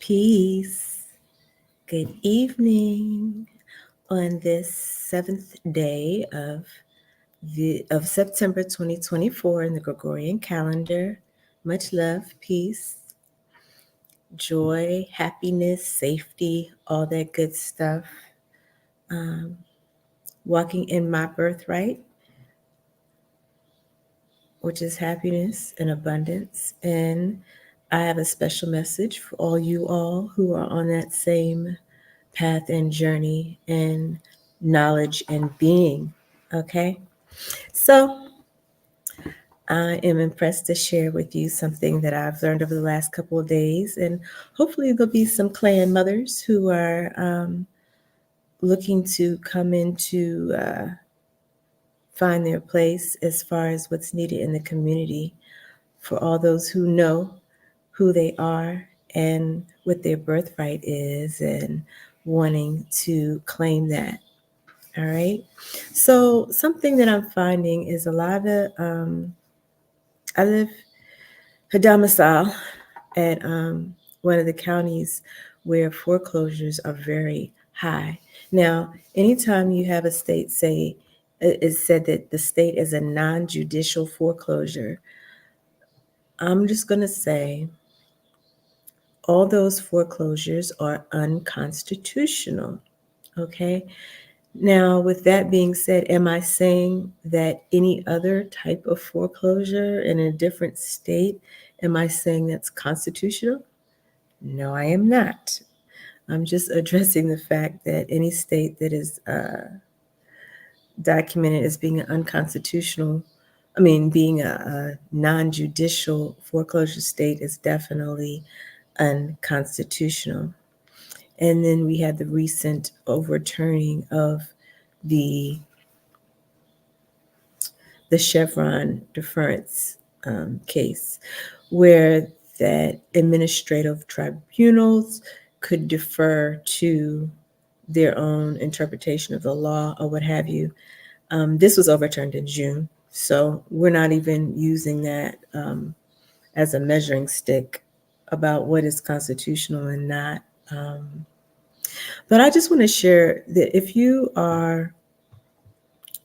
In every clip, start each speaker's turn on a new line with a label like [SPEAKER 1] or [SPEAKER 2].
[SPEAKER 1] Peace. Good evening on this seventh day of September 2024 in the Gregorian calendar. Much love, peace, joy, happiness, safety, all that good stuff. Um, Walking in my birthright, which is happiness and abundance. And I have a special message for all you all who are on that same path and journey and knowledge and being. Okay. So I am impressed to share with you something that I've learned over the last couple of days. And hopefully, there'll be some clan mothers who are looking to come into find their place as far as what's needed in the community for all those who know who they are and what their birthright is and wanting to claim that. All right. So something that I'm finding is a lot of I live a domicile at one of the counties where foreclosures are very high. Now, anytime you have a state say it's said that the state is a non-judicial foreclosure, I'm just going to say all those foreclosures are unconstitutional. Okay. Now, with that being said, am I saying that any other type of foreclosure in a different state, am I saying that's constitutional? No, I am not. I'm just addressing the fact that any state that is documented as being unconstitutional, being a non judicial foreclosure state is definitely unconstitutional. And then we had the recent overturning of the Chevron deference case, where that administrative tribunals could defer to their own interpretation of the law or what have you. This was overturned in June, so we're not even using that as a measuring stick about what is constitutional and not. But I just want to share that if you are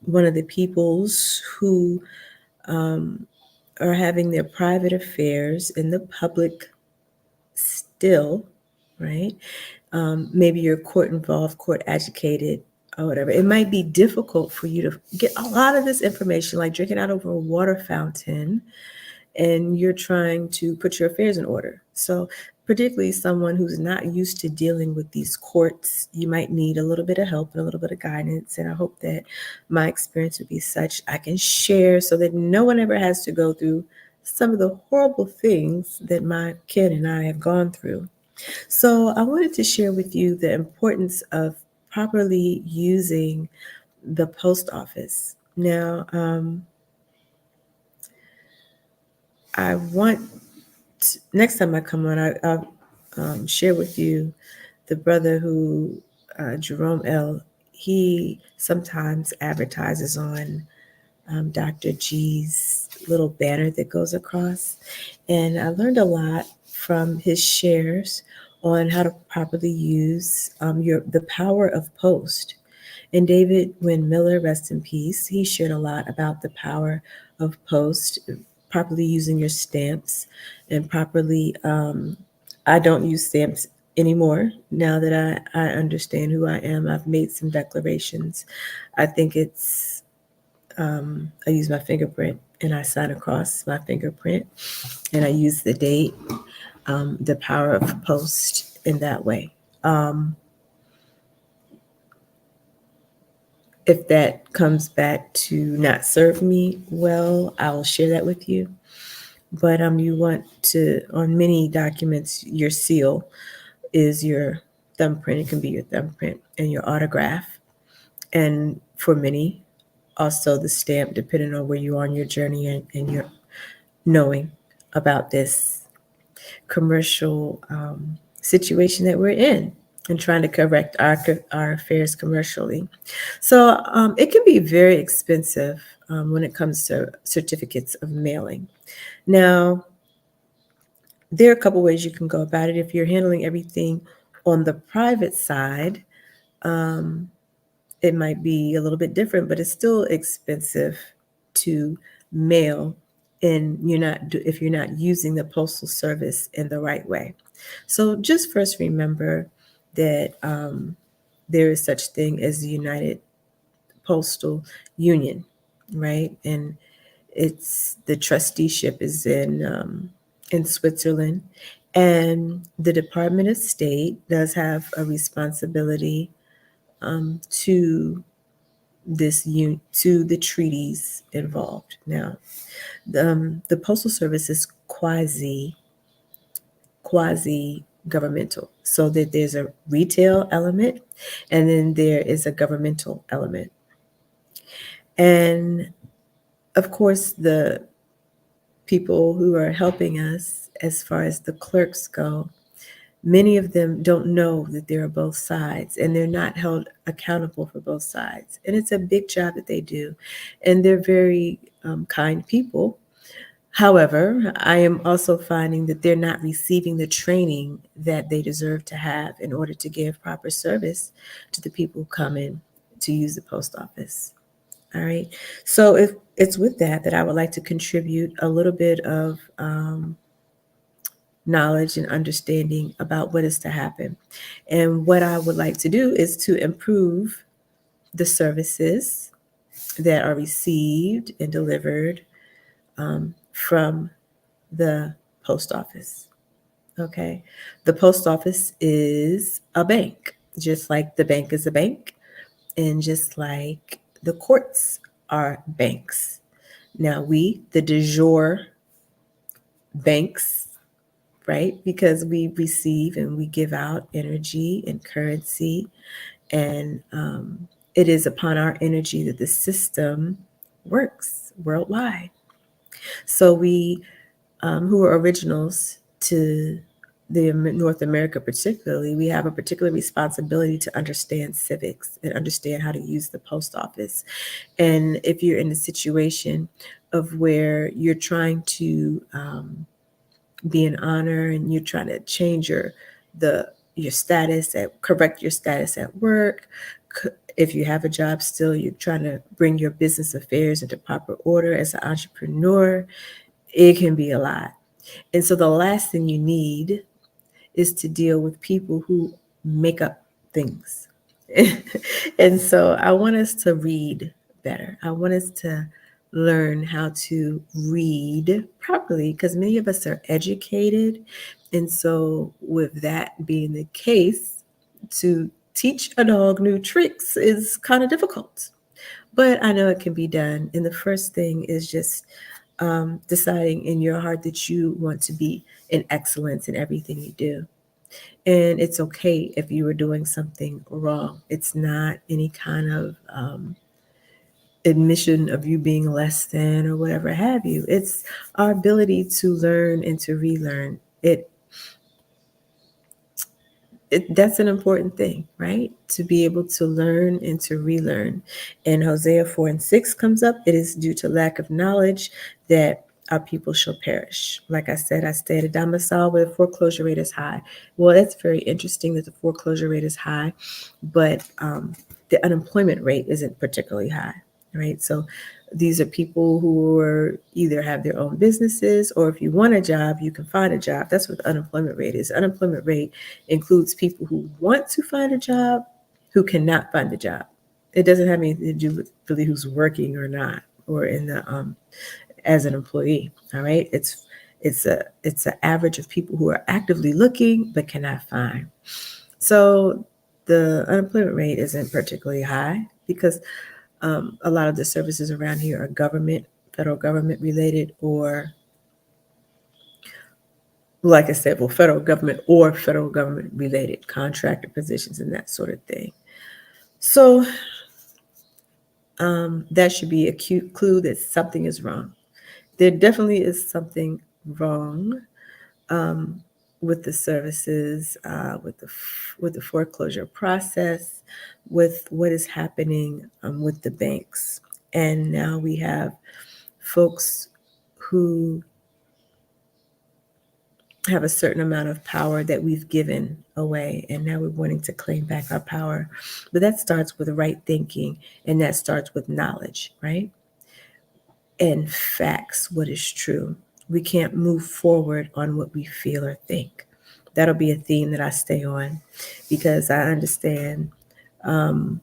[SPEAKER 1] one of the peoples who are having their private affairs in the public still, right? Maybe you're court involved, court educated, or whatever. It might be difficult for you to get a lot of this information, like drinking out of a water fountain, and you're trying to put your affairs in order. So, particularly someone who's not used to dealing with these courts, you might need a little bit of help and a little bit of guidance. And I hope that my experience would be such I can share so that no one ever has to go through some of the horrible things that my kid and I have gone through. So, I wanted to share with you the importance of properly using the post office. Now, I want next time I come on, I'll share with you the brother who, Jerome L. He sometimes advertises on Dr. G's little banner that goes across. And I learned a lot from his shares on how to properly use the power of post. And David Wynn Miller, rest in peace, he shared a lot about the power of post, properly using your stamps and properly. I don't use stamps anymore now that I understand who I am. I've made some declarations. I think it's, I use my fingerprint and I sign across my fingerprint and I use the date, the power of post in that way. If that comes back to not serve me well, I will share that with you. But you want to, on many documents, your seal is your thumbprint. It can be your thumbprint and your autograph. And for many, also the stamp, depending on where you are on your journey and your knowing about this commercial situation that we're in and trying to correct our affairs commercially. So it can be very expensive when it comes to certificates of mailing. Now, there are a couple ways you can go about it. If you're handling everything on the private side, um, it might be a little bit different, but it's still expensive to mail, and if you're not using the postal service in the right way. So just first remember that there is such thing as the United Postal Union, right? And it's the trusteeship is in Switzerland, and the Department of State does have a responsibility to to the treaties involved. Now, the Postal Service is quasi governmental, so that there's a retail element, and then there is a governmental element. And of course, the people who are helping us, as far as the clerks go, many of them don't know that there are both sides, and they're not held accountable for both sides. And it's a big job that they do. And they're very kind people. However, I am also finding that they're not receiving the training that they deserve to have in order to give proper service to the people who come in to use the post office. All right. So if it's with that I would like to contribute a little bit of knowledge and understanding about what is to happen. And what I would like to do is to improve the services that are received and delivered from the post office. Okay. The post office is a bank, just like the bank is a bank, and just like the courts are banks. Now, we, the de jure banks, right? Because we receive and we give out energy and currency, and it is upon our energy that the system works worldwide. So we, who are originals to the North America particularly, we have a particular responsibility to understand civics and understand how to use the post office. And if you're in a situation of where you're trying to be an honor, and you're trying to change the your status correct your status at work, if you have a job still, you're trying to bring your business affairs into proper order as an entrepreneur, it can be a lot. And so the last thing you need is to deal with people who make up things. And so I want us to read better. I want us to learn how to read properly, because many of us are educated. And so, with that being the case, to teach a dog new tricks is kind of difficult. But I know it can be done. And the first thing is just deciding in your heart that you want to be in excellence in everything you do. And it's okay if you were doing something wrong. It's not any kind of admission of you being less than or whatever have you. It's our ability to learn and to relearn. That's an important thing, right? To be able to learn and to relearn. And Hosea 4:6 comes up. It is due to lack of knowledge that our people shall perish. Like I said, I stay at a domicile where the foreclosure rate is high. Well, that's very interesting that the foreclosure rate is high, but the unemployment rate isn't particularly high, right? So these are people who are either have their own businesses, or if you want a job, you can find a job. That's what the unemployment rate is. Unemployment rate includes people who want to find a job, who cannot find a job. It doesn't have anything to do with really who's working or not, or in the as an employee. All right, it's an average of people who are actively looking but cannot find. So the unemployment rate isn't particularly high because a lot of the services around here are federal government related, or like I said, well, federal government related contractor positions and that sort of thing. So that should be a cute clue that something is wrong. There definitely is something wrong um, with the services, with the foreclosure process, with what is happening with the banks. And now we have folks who have a certain amount of power that we've given away, and now we're wanting to claim back our power. But that starts with right thinking, and that starts with knowledge, right? And facts, what is true. We can't move forward on what we feel or think. That'll be a theme that I stay on because I understand from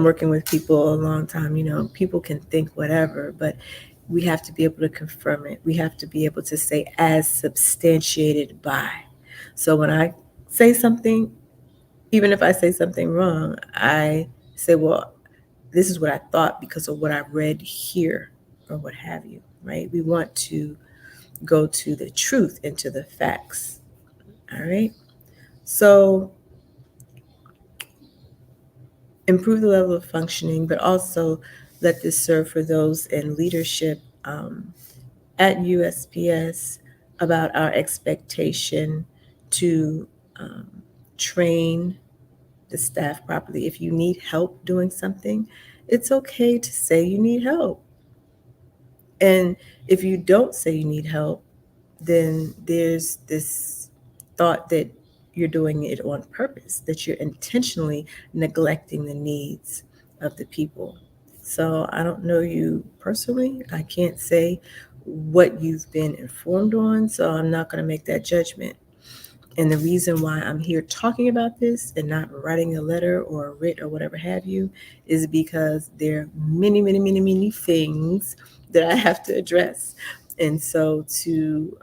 [SPEAKER 1] working with people a long time, people can think whatever, but we have to be able to confirm it. We have to be able to say as substantiated by. So when I say something, even if I say something wrong, I say, well, this is what I thought because of what I read here or what have you, right? We want to go to the truth and to the facts. All right. So improve the level of functioning, but also let this serve for those in leadership at USPS about our expectation to um, train the staff properly. If you need help doing something, it's okay to say you need help. And if you don't say you need help, then there's this thought that you're doing it on purpose, that you're intentionally neglecting the needs of the people. So I don't know you personally. I can't say what you've been informed on, so I'm not going to make that judgment. And the reason why I'm here talking about this and not writing a letter or a writ or whatever have you is because there are many, many, many, many things that I have to address. And so to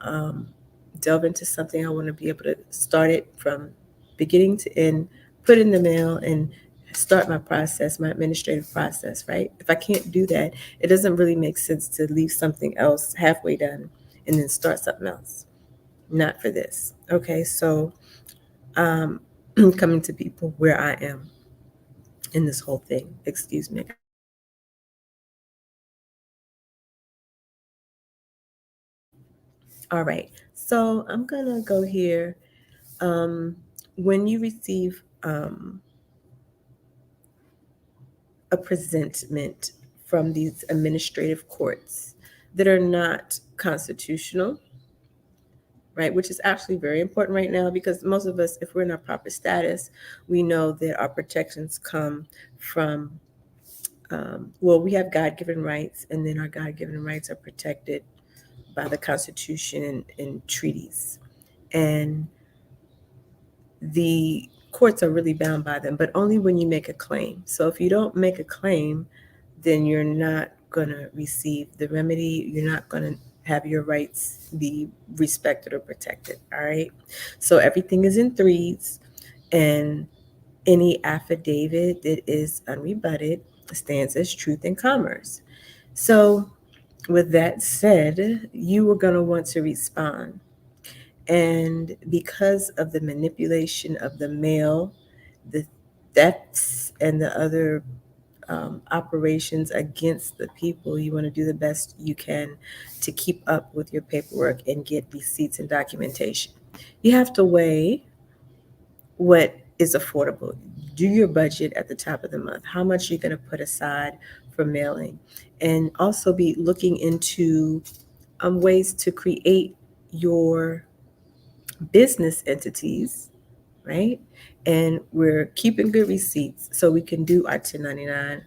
[SPEAKER 1] delve into something, I want to be able to start it from beginning to end, put it in the mail, and start my process, my administrative process, right? If I can't do that, it doesn't really make sense to leave something else halfway done and then start something else. Not for this. Okay, so um, coming to people where I am in this whole thing. Excuse me. All right, so I'm gonna go here. Um, when you receive a presentment from these administrative courts that are not constitutional, right, which is actually very important right now because most of us, if we're in our proper status, we know that our protections come from well, we have God given rights, and then our God given rights are protected by the Constitution and treaties. And the courts are really bound by them, but only when you make a claim. So if you don't make a claim, then you're not going to receive the remedy. You're not going to have your rights be respected or protected. All right. So everything is in threes, and any affidavit that is unrebutted stands as truth in commerce. So, with that said, you are going to want to respond. And because of the manipulation of the mail, the thefts, and the other operations against the people, you want to do the best you can to keep up with your paperwork and get receipts and documentation. You have to weigh what is affordable. Do your budget at the top of the month. How much you're going to put aside for mailing, and also be looking into ways to create your business entities, right? And we're keeping good receipts so we can do our 1099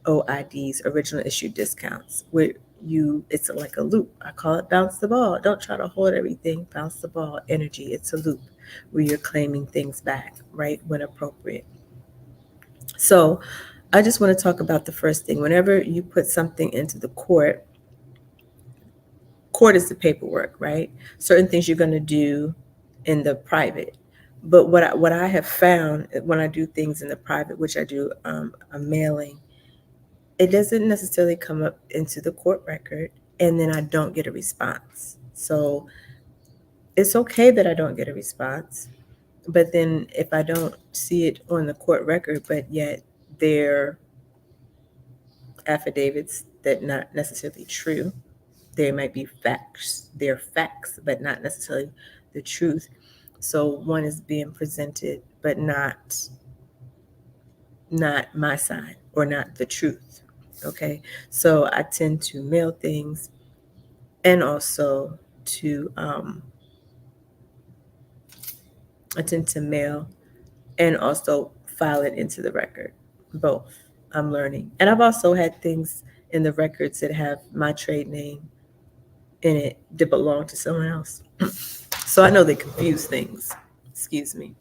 [SPEAKER 1] OIDs, original issue discounts, where it's like a loop. I call it bounce the ball. Don't try to hold everything, bounce the ball energy. It's a loop where you're claiming things back, right, when appropriate. So I just want to talk about the first thing. Whenever you put something into the court, court is the paperwork, right? Certain things you're going to do in the private. But what I have found when I do things in the private, which I do a mailing, it doesn't necessarily come up into the court record, and then I don't get a response. So it's okay that I don't get a response, but then if I don't see it on the court record, but yet they're affidavits that not necessarily true, there might be facts. They're facts, but not necessarily the truth. So one is being presented, but not my side or not the truth. Okay, so I tend to mail things and also to mail and also file it into the record. Both. I'm learning. And I've also had things in the records that have my trade name in it that belong to someone else. So I know they confuse things. Excuse me.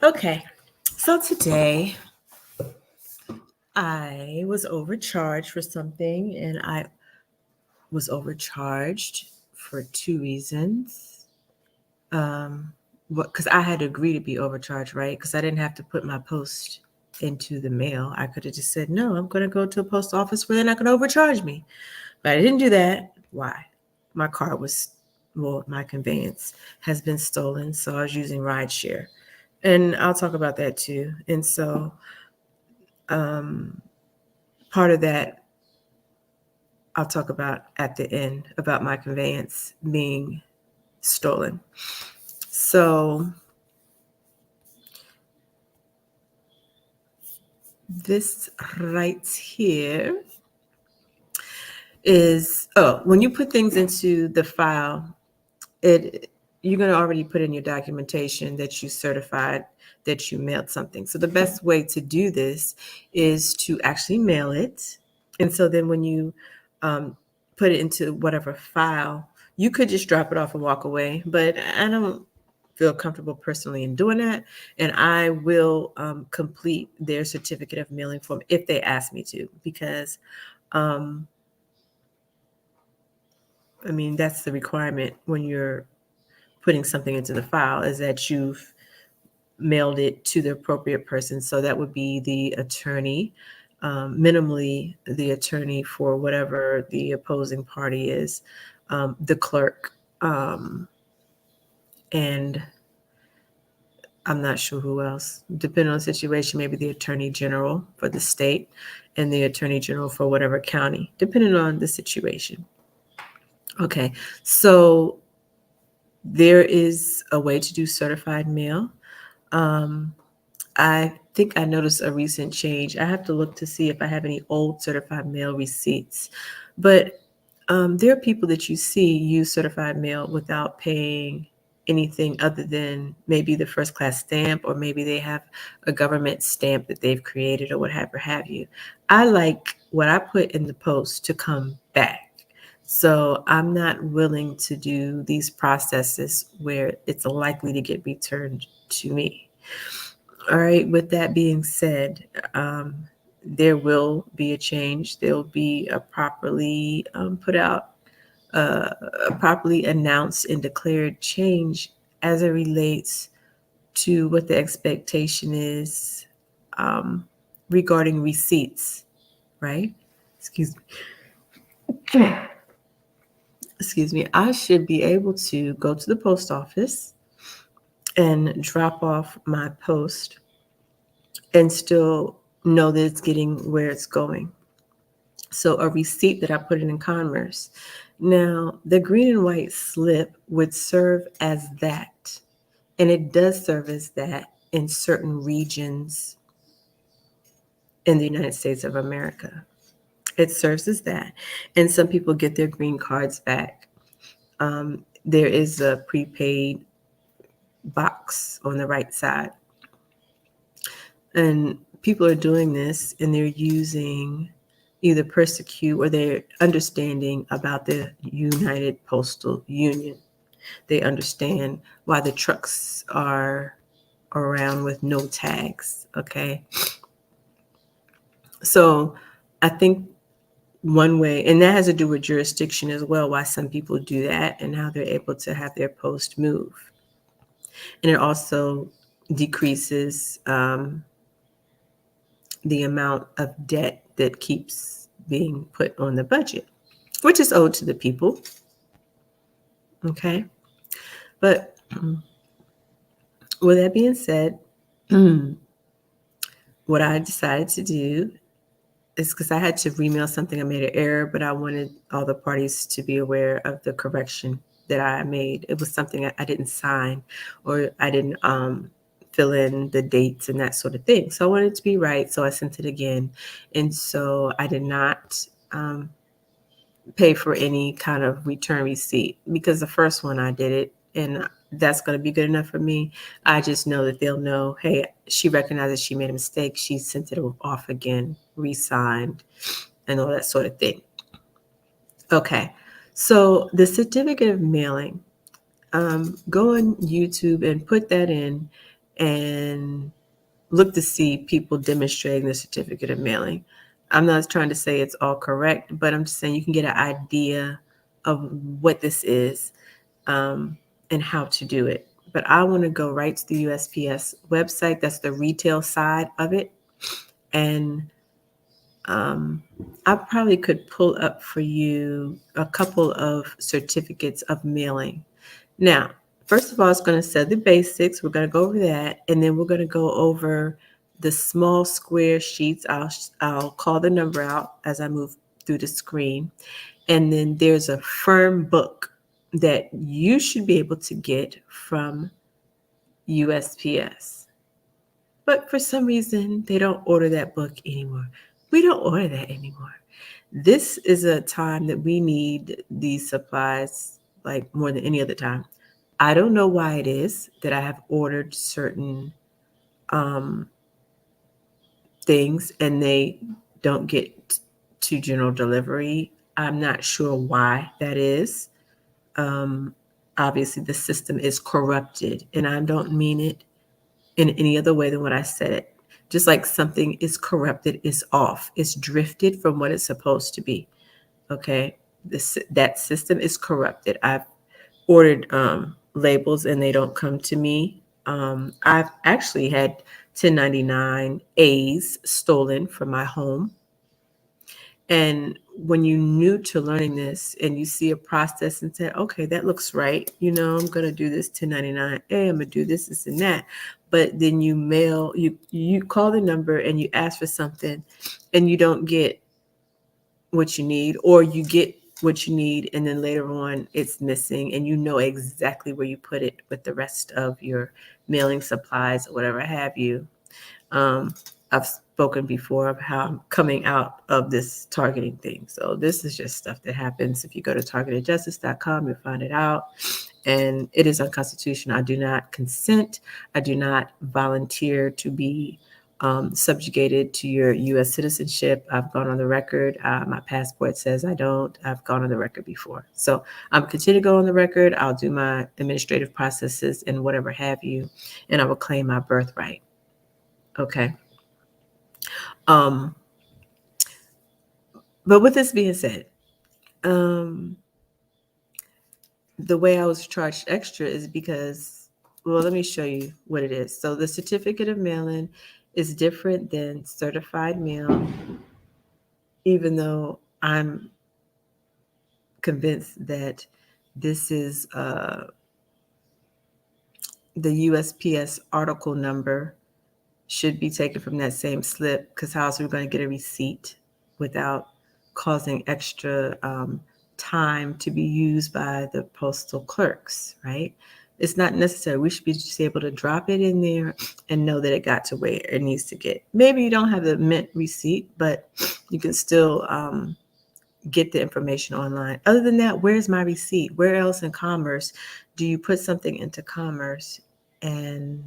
[SPEAKER 1] Okay. So today I was overcharged for something, and I was overcharged for two reasons. Because I had to agree to be overcharged, right? Because I didn't have to put my post into the mail. I could have just said, no, I'm going to go to a post office where they're not going to overcharge me. But I didn't do that. Why? My car was, well, my conveyance has been stolen. So I was using rideshare. And I'll talk about that too. And so part of that I'll talk about at the end about my conveyance being stolen. So this right here is, when you put things into the file, you're going to already put in your documentation that you certified that you mailed something. So the best way to do this is to actually mail it. And so then when you put it into whatever file, you could just drop it off and walk away. But I don't feel comfortable personally in doing that. And I will complete their certificate of mailing form if they ask me to, because I mean, that's the requirement when you're putting something into the file, is that you've mailed it to the appropriate person. So that would be the attorney, minimally the attorney for whatever the opposing party is, the clerk, and I'm not sure who else. Depending on the situation, maybe the attorney general for the state and the attorney general for whatever county, depending on the situation. Okay, so there is a way to do certified mail. I think I noticed a recent change. I have to look to see if I have any old certified mail receipts. But there are people that you see use certified mail without paying anything other than maybe the first class stamp, or maybe they have a government stamp that they've created or whatever have you. I like what I put in the post to come back. So I'm not willing to do these processes where it's likely to get returned to me. All right, with that being said, there will be a change. There will be a properly put out, a properly announced and declared change as it relates to what the expectation is regarding receipts, right? Excuse me. Excuse me. I should be able to go to the post office and drop off my post and still know that it's getting where it's going. So a receipt that I put in commerce. Now, the green and white slip would serve as that. And it does serve as that in certain regions in the United States of America. It serves as that. And some people get their green cards back. There is a prepaid box on the right side. And people are doing this, and they're using either persecute or they're understanding about the United Postal Union. They understand why the trucks are around with no tags. Okay. So I think one way, and that has to do with jurisdiction as well, why some people do that and how they're able to have their post move. And it also decreases the amount of debt that keeps being put on the budget, which is owed to the people. Okay. But with that being said, what I decided to do is because I had to remail something, I made an error, but I wanted all the parties to be aware of the correction that I made. It was something I didn't sign, or I didn't fill in the dates and that sort of thing. So I wanted it to be right. So I sent it again. And so I did not pay for any kind of return receipt, because the first one I did it, and that's going to be good enough for me. I just know that they'll know, hey, she recognizes she made a mistake. She sent it off again, re-signed, and all that sort of thing. Okay, so the certificate of mailing, go on YouTube and put that in and look to see people demonstrating the certificate of mailing. I'm not trying to say it's all correct, but I'm just saying you can get an idea of what this is, and how to do it. But I want to go right to the USPS website. That's the retail side of it. And I probably could pull up for you a couple of certificates of mailing. Now, first of all, it's going to say the basics. We're going to go over that. And then we're going to go over the small square sheets. I'll call the number out as I move through the screen. And then there's a firm book that you should be able to get from USPS. But for some reason, they don't order that book anymore. We don't order that anymore. This is a time that we need these supplies like more than any other time. I don't know why it is that I have ordered certain um, things and they don't get to general delivery. I'm not sure why that is. Um, Obviously, the system is corrupted, and I don't mean it in any other way than what I said it. Just like something is corrupted, it's off, it's drifted from what it's supposed to be. Okay, that system is corrupted. I've ordered labels and they don't come to me. I've actually had 1099 A's stolen from my home. And when you're new to learning this and you see a process and say, okay, that looks right, I'm going to do this 1099A, I'm going to do this and that. But then you call the number and you ask for something and you don't get what you need, or you get what you need and then later on it's missing and you know exactly where you put it with the rest of your mailing supplies or whatever have you. I've spoken before of how I'm coming out of this targeting thing. So this is just stuff that happens. If you go to targetedjustice.com, you'll find it out. And it is unconstitutional. I do not consent. I do not volunteer to be subjugated to your U.S. citizenship. I've gone on the record. My passport says I don't. I've gone on the record before. So I'm continue to go on the record. I'll do my administrative processes and whatever have you, and I will claim my birthright. Okay. Um, but with this being said, the way I was charged extra is because, well, let me show you what it is. So the certificate of mailing is different than certified mail, even though I'm convinced that this is the USPS article number should be taken from that same slip, because how else are we going to get a receipt without causing extra time to be used by the postal clerks, right? It's not necessary. We should be just able to drop it in there and know that it got to where it needs to get. Maybe you don't have the mint receipt, but you can still get the information online. Other than that, where's my receipt? Where else in commerce do you put something into commerce and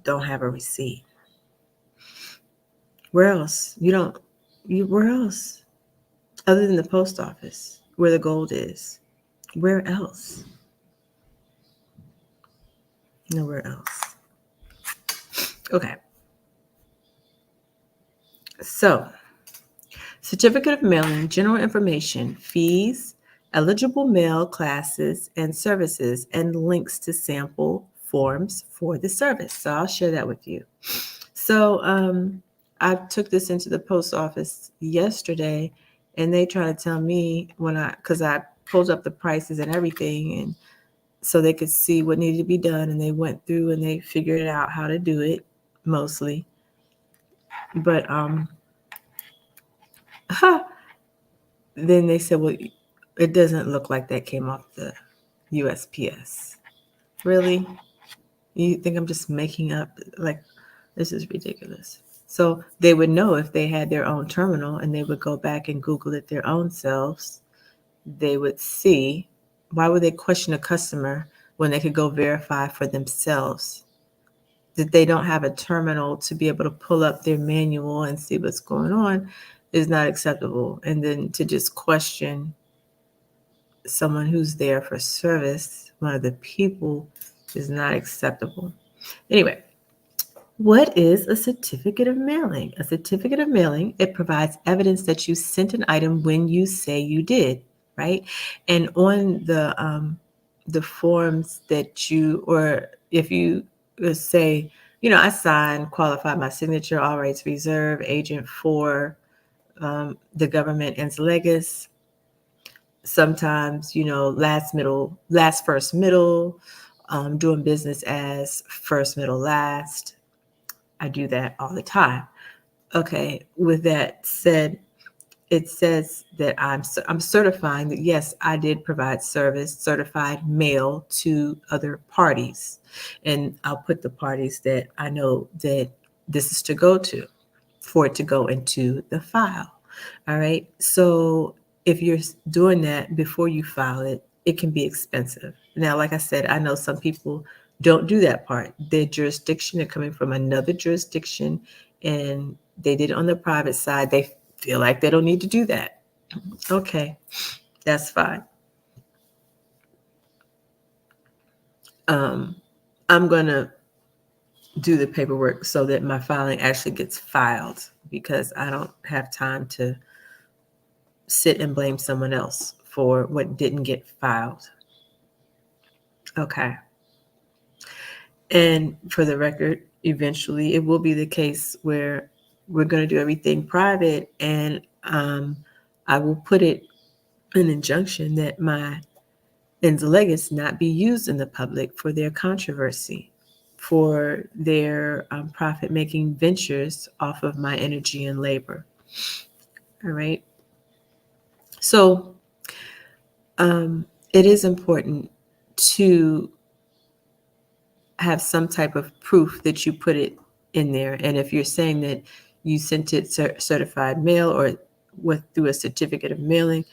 [SPEAKER 1] don't have a receipt? Where else? Where else? Other than the post office, where the gold is. Where else? Nowhere else. Okay. So, certificate of mailing, general information, fees, eligible mail classes and services, and links to sample forms for the service. So I'll share that with you. So I took this into the post office yesterday, and they try to tell me because I pulled up the prices and everything, and so they could see what needed to be done, and they went through and they figured out how to do it mostly. But then they said, well, it doesn't look like that came off the USPS. Really? You think I'm just making up? Like, this is ridiculous. So they would know if they had their own terminal and they would go back and Google it their own selves. They would see. Why would they question a customer when they could go verify for themselves? That they don't have a terminal to be able to pull up their manual and see what's going on is not acceptable. And then to just question someone who's there for service, one of the people, is not acceptable. Anyway, what is a certificate of mailing? A certificate of mailing, it provides evidence that you sent an item when you say you did, right? And on the forms that you, or if you say, I signed, qualified my signature, all rights reserved, agent for the government ends legis. Sometimes, last, first, middle, doing business as first, middle, last. I do that all the time. Okay, with that said, it says that I'm certifying that, yes, I did provide service, certified mail to other parties. And I'll put the parties that I know that this is to go to, for it to go into the file. All right. So if you're doing that before you file it, it can be expensive. Now, like I said, I know some people don't do that part. Their jurisdiction, they're coming from another jurisdiction, and they did it on the private side. They feel like they don't need to do that. Okay, that's fine. I'm going to do the paperwork so that my filing actually gets filed, because I don't have time to sit and blame someone else for what didn't get filed. Okay. And for the record, eventually it will be the case where we're going to do everything private, and I will put it an injunction that my legacy not be used in the public for their controversy, for their profit-making ventures off of my energy and labor. All right. So it is important to have some type of proof that you put it in there. And if you're saying that you sent it certified mail or through a certificate of mailing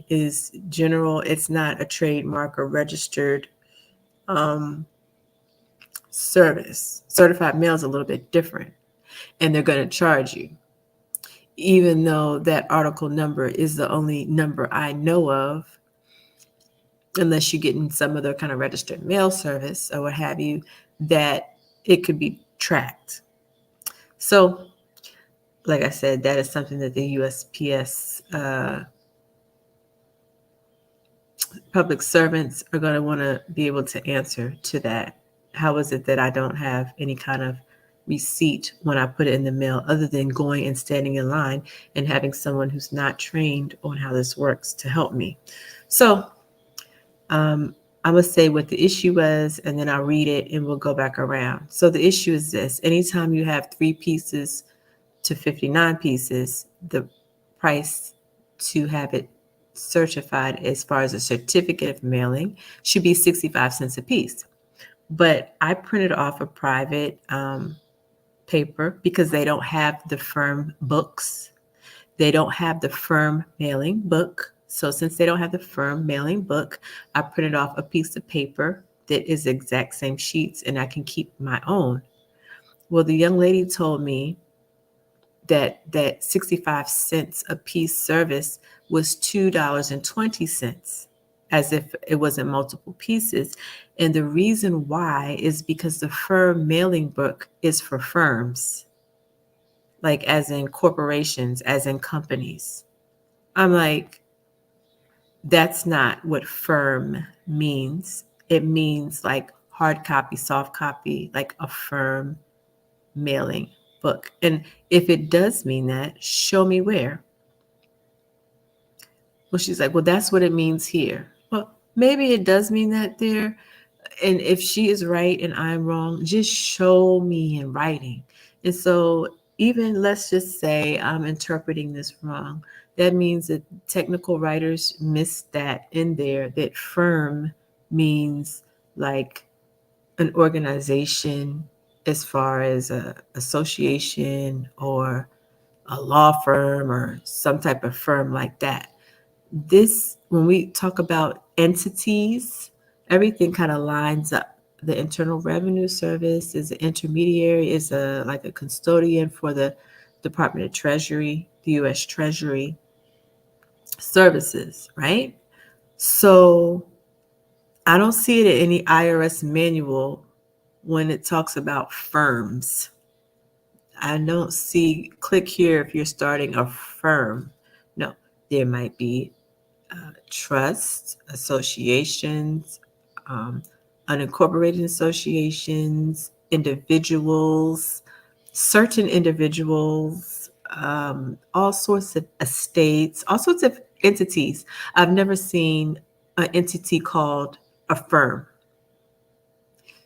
[SPEAKER 1] is general. It's not a trademark or registered service. Certified mail is a little bit different, and they're going to charge you, even though that article number is the only number I know of, unless you get in some other kind of registered mail service or what have you, that it could be tracked. So, like I said, that is something that the USPS public servants are going to want to be able to answer to that. How is it that I don't have any kind of receipt when I put it in the mail, other than going and standing in line and having someone who's not trained on how this works to help me? So I'm going to say what the issue was, and then I'll read it and we'll go back around. So the issue is this: anytime you have 3 pieces to 59 pieces, the price to have it certified as far as a certificate of mailing should be 65 cents a piece. But I printed off a private paper because they don't have the firm books. They don't have the firm mailing book. So since they don't have the firm mailing book, I printed off a piece of paper that is the exact same sheets, and I can keep my own. Well, the young lady told me that 65 cents a piece service was $2.20, as if it wasn't multiple pieces. And the reason why is because the firm mailing book is for firms, like as in corporations, as in companies. I'm like, that's not what firm means. It means like hard copy, soft copy, like a firm mailing book. And if it does mean that, show me where. Well, she's like, well, that's what it means here. Well, maybe it does mean that there. And if she is right and I'm wrong, just show me in writing. And so, even let's just say I'm interpreting this wrong. That means that technical writers missed that in there, that firm means like an organization as far as a association or a law firm or some type of firm like that. This, when we talk about entities, everything kind of lines up. The Internal Revenue Service is an intermediary, is a like a custodian for the Department of Treasury, the U.S. Treasury services, right? So I don't see it in any IRS manual when it talks about firms. I don't see click here if you're starting a firm. No, there might be trusts, associations, um, unincorporated associations, individuals, certain individuals, all sorts of estates, all sorts of entities. I've never seen an entity called a firm.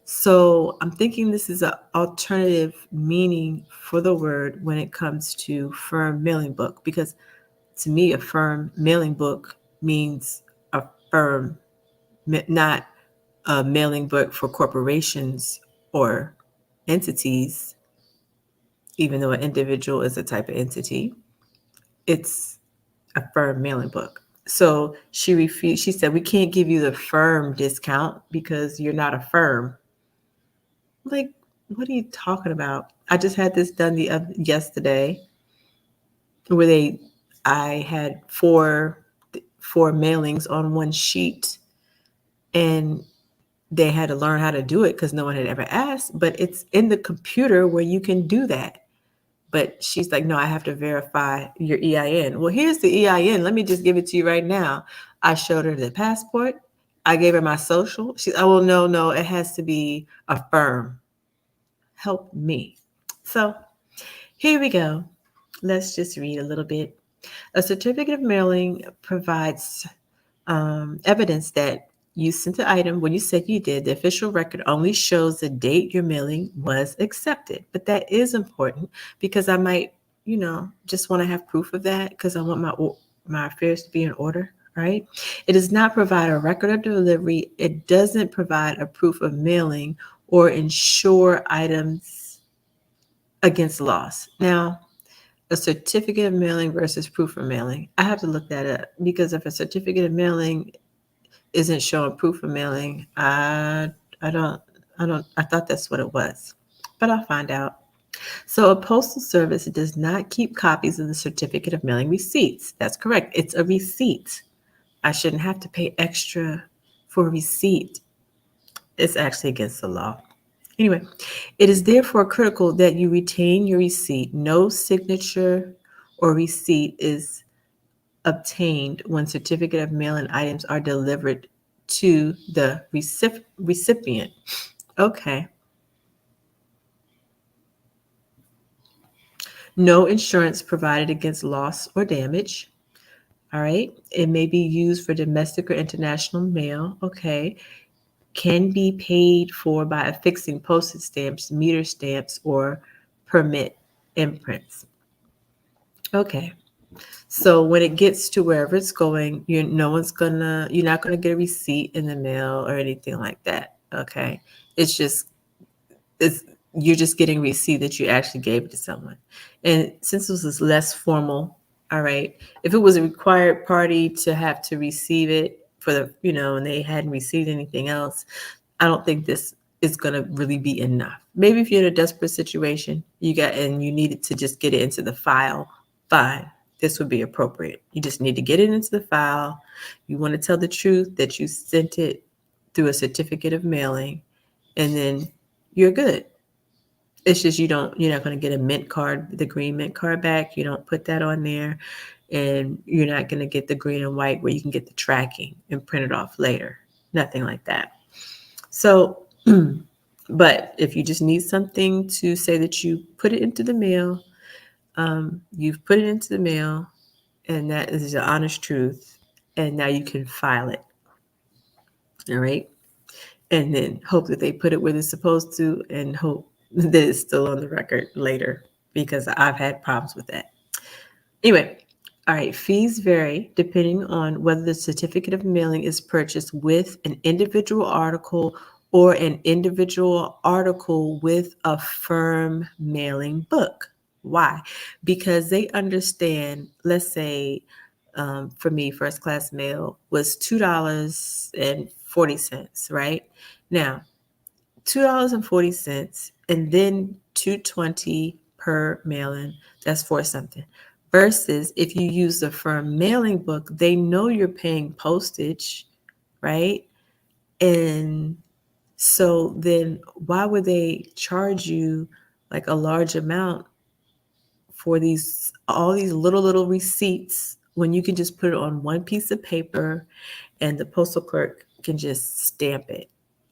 [SPEAKER 1] So I'm thinking this is an alternative meaning for the word when it comes to firm mailing book, because to me, a firm mailing book means a firm, not a mailing book for corporations or entities, even though an individual is a type of entity. It's a firm mailing book. So she refused. She said, we can't give you the firm discount because you're not a firm. Like, what are you talking about? I just had this done yesterday where I had four mailings on one sheet, and they had to learn how to do it because no one had ever asked, but it's in the computer where you can do that. But she's like, no, I have to verify your EIN. Well, here's the EIN. Let me just give it to you right now. I showed her the passport. I gave her my social. She's, oh, well, no, it has to be a firm. Help me. So here we go. Let's just read a little bit. A certificate of mailing provides evidence that you sent the item when you said you did. The official record only shows the date your mailing was accepted. But that is important because I might, just want to have proof of that because I want my affairs to be in order, right? It does not provide a record of delivery. It doesn't provide a proof of mailing or insure items against loss. Now, a certificate of mailing versus proof of mailing. I have to look that up because if a certificate of mailing isn't showing proof of mailing, I thought that's what it was, but I'll find out. So a postal service does not keep copies of the certificate of mailing receipts. That's correct. It's a receipt. I shouldn't have to pay extra for a receipt. It's actually against the law. Anyway, it is therefore critical that you retain your receipt. No signature or receipt is obtained when certificate of mail-in items are delivered to the recipient. Okay. No insurance provided against loss or damage. All right. It may be used for domestic or international mail. Okay. Can be paid for by affixing postage stamps, meter stamps, or permit imprints. Okay. So when it gets to wherever it's going, you're not gonna get a receipt in the mail or anything like that. Okay. It's just you're just getting a receipt that you actually gave it to someone. And since this is less formal, all right, if it was a required party to have to receive it for and they hadn't received anything else, I don't think this is going to really be enough. Maybe if you're in a desperate situation, you needed to just get it into the file, fine. this would be appropriate. You just need to get it into the file. You want to tell the truth that you sent it through a certificate of mailing, and then you're good. It's just you're not going to get a mint card, the green mint card back. You don't put that on there, and you're not going to get the green and white where you can get the tracking and print it off later. Nothing like that. So, but if you just need something to say that you put it into the mail, you've put it into the mail, and that is the honest truth, and now you can file it. All right. And then hope that they put it where they're supposed to, and hope that it's still on the record later, because I've had problems with that. Anyway, all right, fees vary depending on whether the certificate of mailing is purchased with an individual article or an individual article with a firm mailing book. Why? Because they understand, let's say, for me, first class mail was $2.40, right? Now, $2.40 and then $2.20 per mailing, that's for something. Versus if you use the firm mailing book, they know you're paying postage, right? And so then why would they charge you like a large amount for all these little receipts when you can just put it on one piece of paper and the postal clerk can just stamp it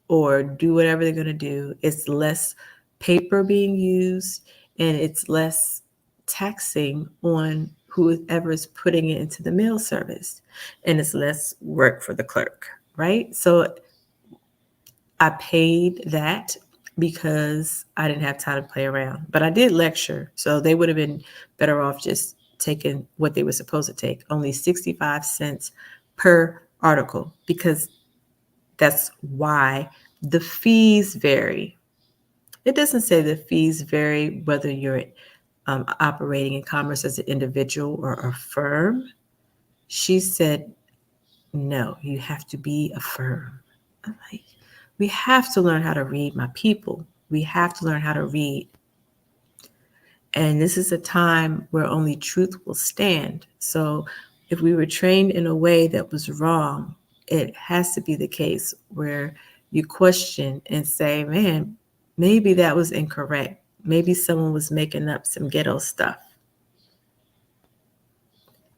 [SPEAKER 1] or do whatever they're going to do? It's less paper being used, and it's less taxing on whoever is putting it into the mail service, and it's less work for the clerk, right? So I paid that because I didn't have time to play around, but I did lecture, so they would have been better off just taking what they were supposed to take, only 65 cents per article, because that's why the fees vary. It doesn't say the fees vary whether you're operating in commerce as an individual or a firm. She said, no, you have to be a firm. I'm like, we have to learn how to read, my people. We have to learn how to read. And this is a time where only truth will stand. So if we were trained in a way that was wrong, it has to be the case where you question and say, man, maybe that was incorrect. Maybe someone was making up some ghetto stuff.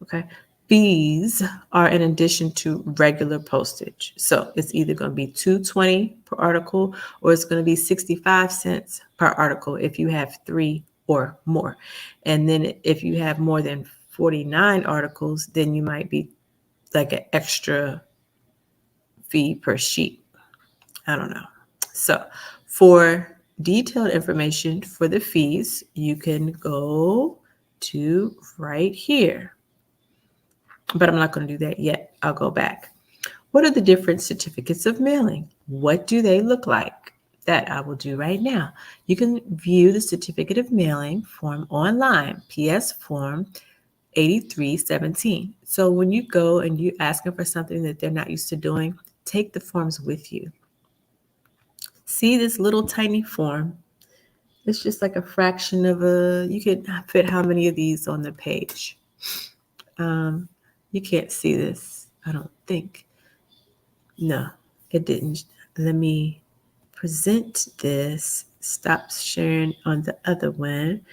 [SPEAKER 1] Okay. Fees are in addition to regular postage. So it's either going to be $2.20 per article, or it's going to be 65 cents per article if you have 3 or more. And then if you have more than 49 articles, then you might be like an extra fee per sheet. I don't know. So for detailed information for the fees, you can go to right here. But I'm not going to do that yet. I'll go back. What are the different certificates of mailing? What do they look like? That I will do right now. You can view the certificate of mailing form online, PS form 8317. So when you go and you ask them for something that they're not used to doing, take the forms with you. See this little tiny form? It's just like a fraction of you could fit how many of these on the page? You can't see this, I don't think. No, it didn't. Let me present this. Stop sharing on the other one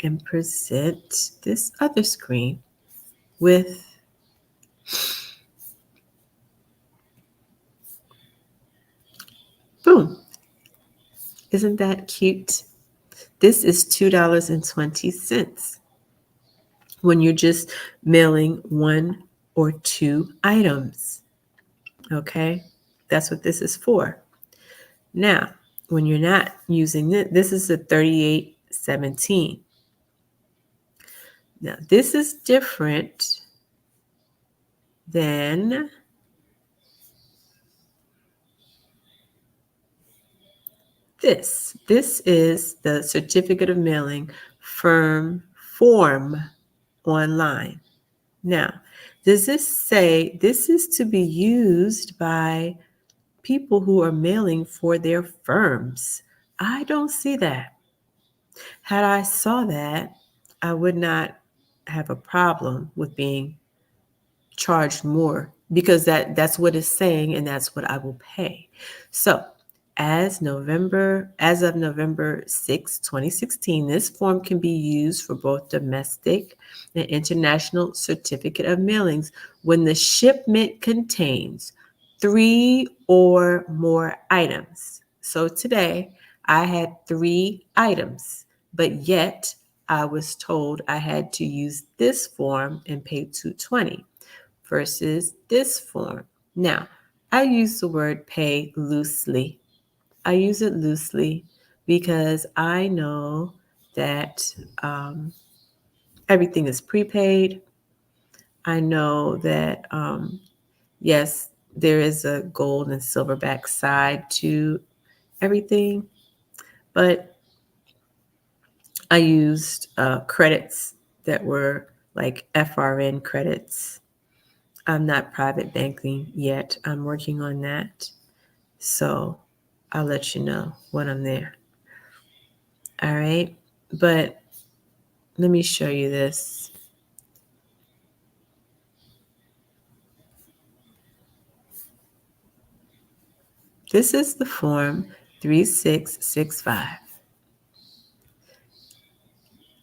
[SPEAKER 1] and present this other screen with boom. Isn't that cute? This is $2.20 when you're just mailing 1 or 2 items. Okay, that's what this is for. Now, when you're not using it, this is a 3817. Now, this is different than this. This is the certificate of mailing firm form online. Now, does this say this is to be used by people who are mailing for their firms? I don't see that. Had I saw that, I would not have a problem with being charged more, because that's what it's saying, and that's what I will pay. So as of November 6, 2016, this form can be used for both domestic and international certificate of mailings when the shipment contains 3 or more items. So today I had 3 items, but yet I was told I had to use this form and pay $220 versus this form. Now, I use the word pay loosely. I use it loosely because I know that everything is prepaid. I know that, yes, there is a gold and silverback side to everything, but I used credits that were like FRN credits. I'm not private banking yet. I'm working on that. So I'll let you know when I'm there. All right. But let me show you this. This is the form 3665.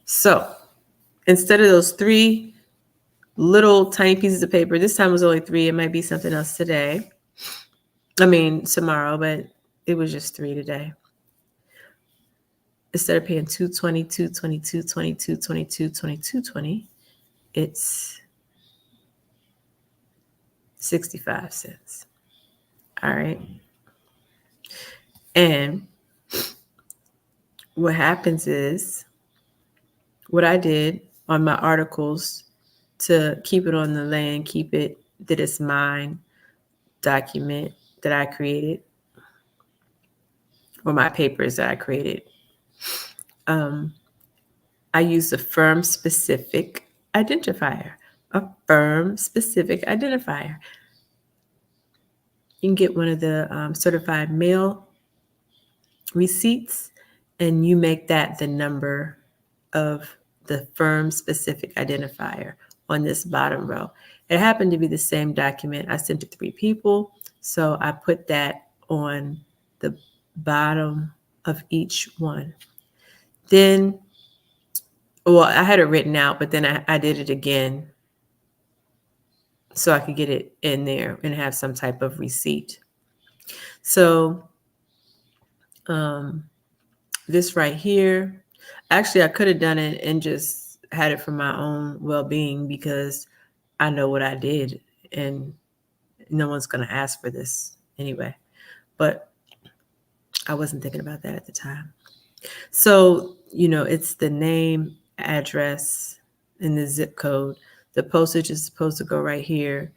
[SPEAKER 1] So instead of those 3 little tiny pieces of paper, this time was only 3. It might be something else today. Tomorrow, but it was just 3 today. Instead of paying 220, 220, 220, 222, 2220, it's 65 cents. All right. And what happens is, what I did on my articles to keep it on the land, keep it that it's mine document that I created, or my papers that I created, I use a firm specific identifier. A firm specific identifier. You can get one of the certified mail receipts, and you make that the number of the firm specific identifier on this bottom row. It happened to be the same document I sent to 3 people, so I put that on the bottom of each one. Then, well, I had it written out, but then I did it again so I could get it in there and have some type of receipt. So this right here, actually, I could have done it and just had it for my own well-being, because I know what I did and no one's going to ask for this anyway. But I wasn't thinking about that at the time. So, it's the name, address, and the zip code. The postage is supposed to go right here.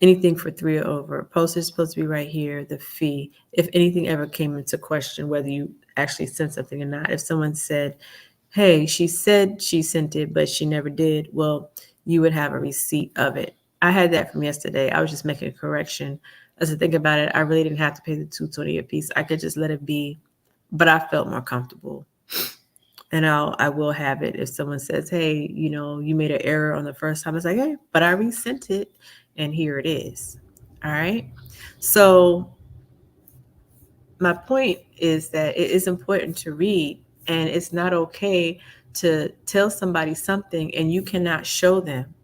[SPEAKER 1] Anything for 3 or over. Postage is supposed to be right here. The fee, if anything ever came into question, whether you actually sent something or not. If someone said, hey, she said she sent it, but she never did, well, you would have a receipt of it. I had that from yesterday. I was just making a correction. As I think about it, I really didn't have to pay the $220 a piece. I could just let it be, but I felt more comfortable. And I will have it if someone says, hey, you made an error on the first time. It's like, hey, but I resent it, and here it is. All right. So my point is that it is important to read, and it's not okay to tell somebody something and you cannot show them,